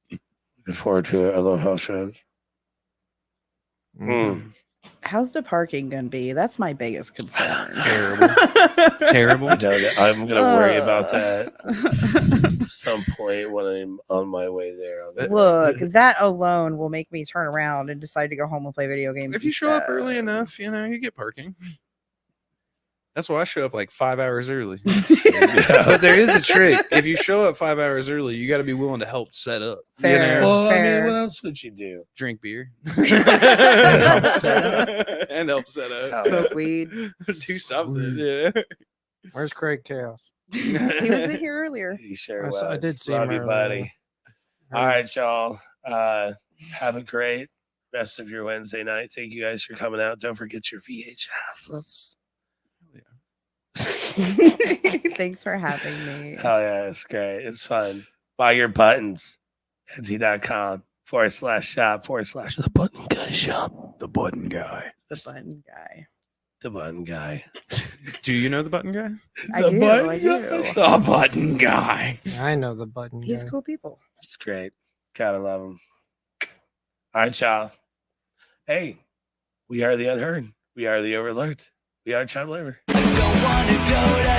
Looking forward to it. I love house shows. Mhm. How's the parking gonna be? That's my biggest concern. Terrible. Terrible. I'm going to worry about that that. at some point when I'm on my way there. Look, that alone will make me turn around and decide to go home and play video games. If you show up instead. early enough, you get parking. That's why I show up like 5 hours early. But there is a trick. If you show up 5 hours early, you got to be willing to help set up. Fair. Well, Fair. I mean, what else would you do? Drink beer. help set up. And help set up. Smoke weed. Do something. Yeah. Where's Craig Chaos? He was in here earlier. You sure I was. did see Love him you, earlier. buddy. All right, y'all. Have a great rest of your Wednesday night. Thank you guys for coming out. Don't forget your VHSs. Thanks for having me. Hell yeah, it's great. It's fun. Buy your buttons. Etsy.com/shop/the button guy shop. The button guy. The button guy. The button guy. Do you know the button guy? I The do. button I do. guy. The button guy. I know the button. He's guy. cool people. It's great. Gotta love him. All right, y'all. Hey, we are the unheard. We are the overlooked. We are Chum Liver. Don't wanna go to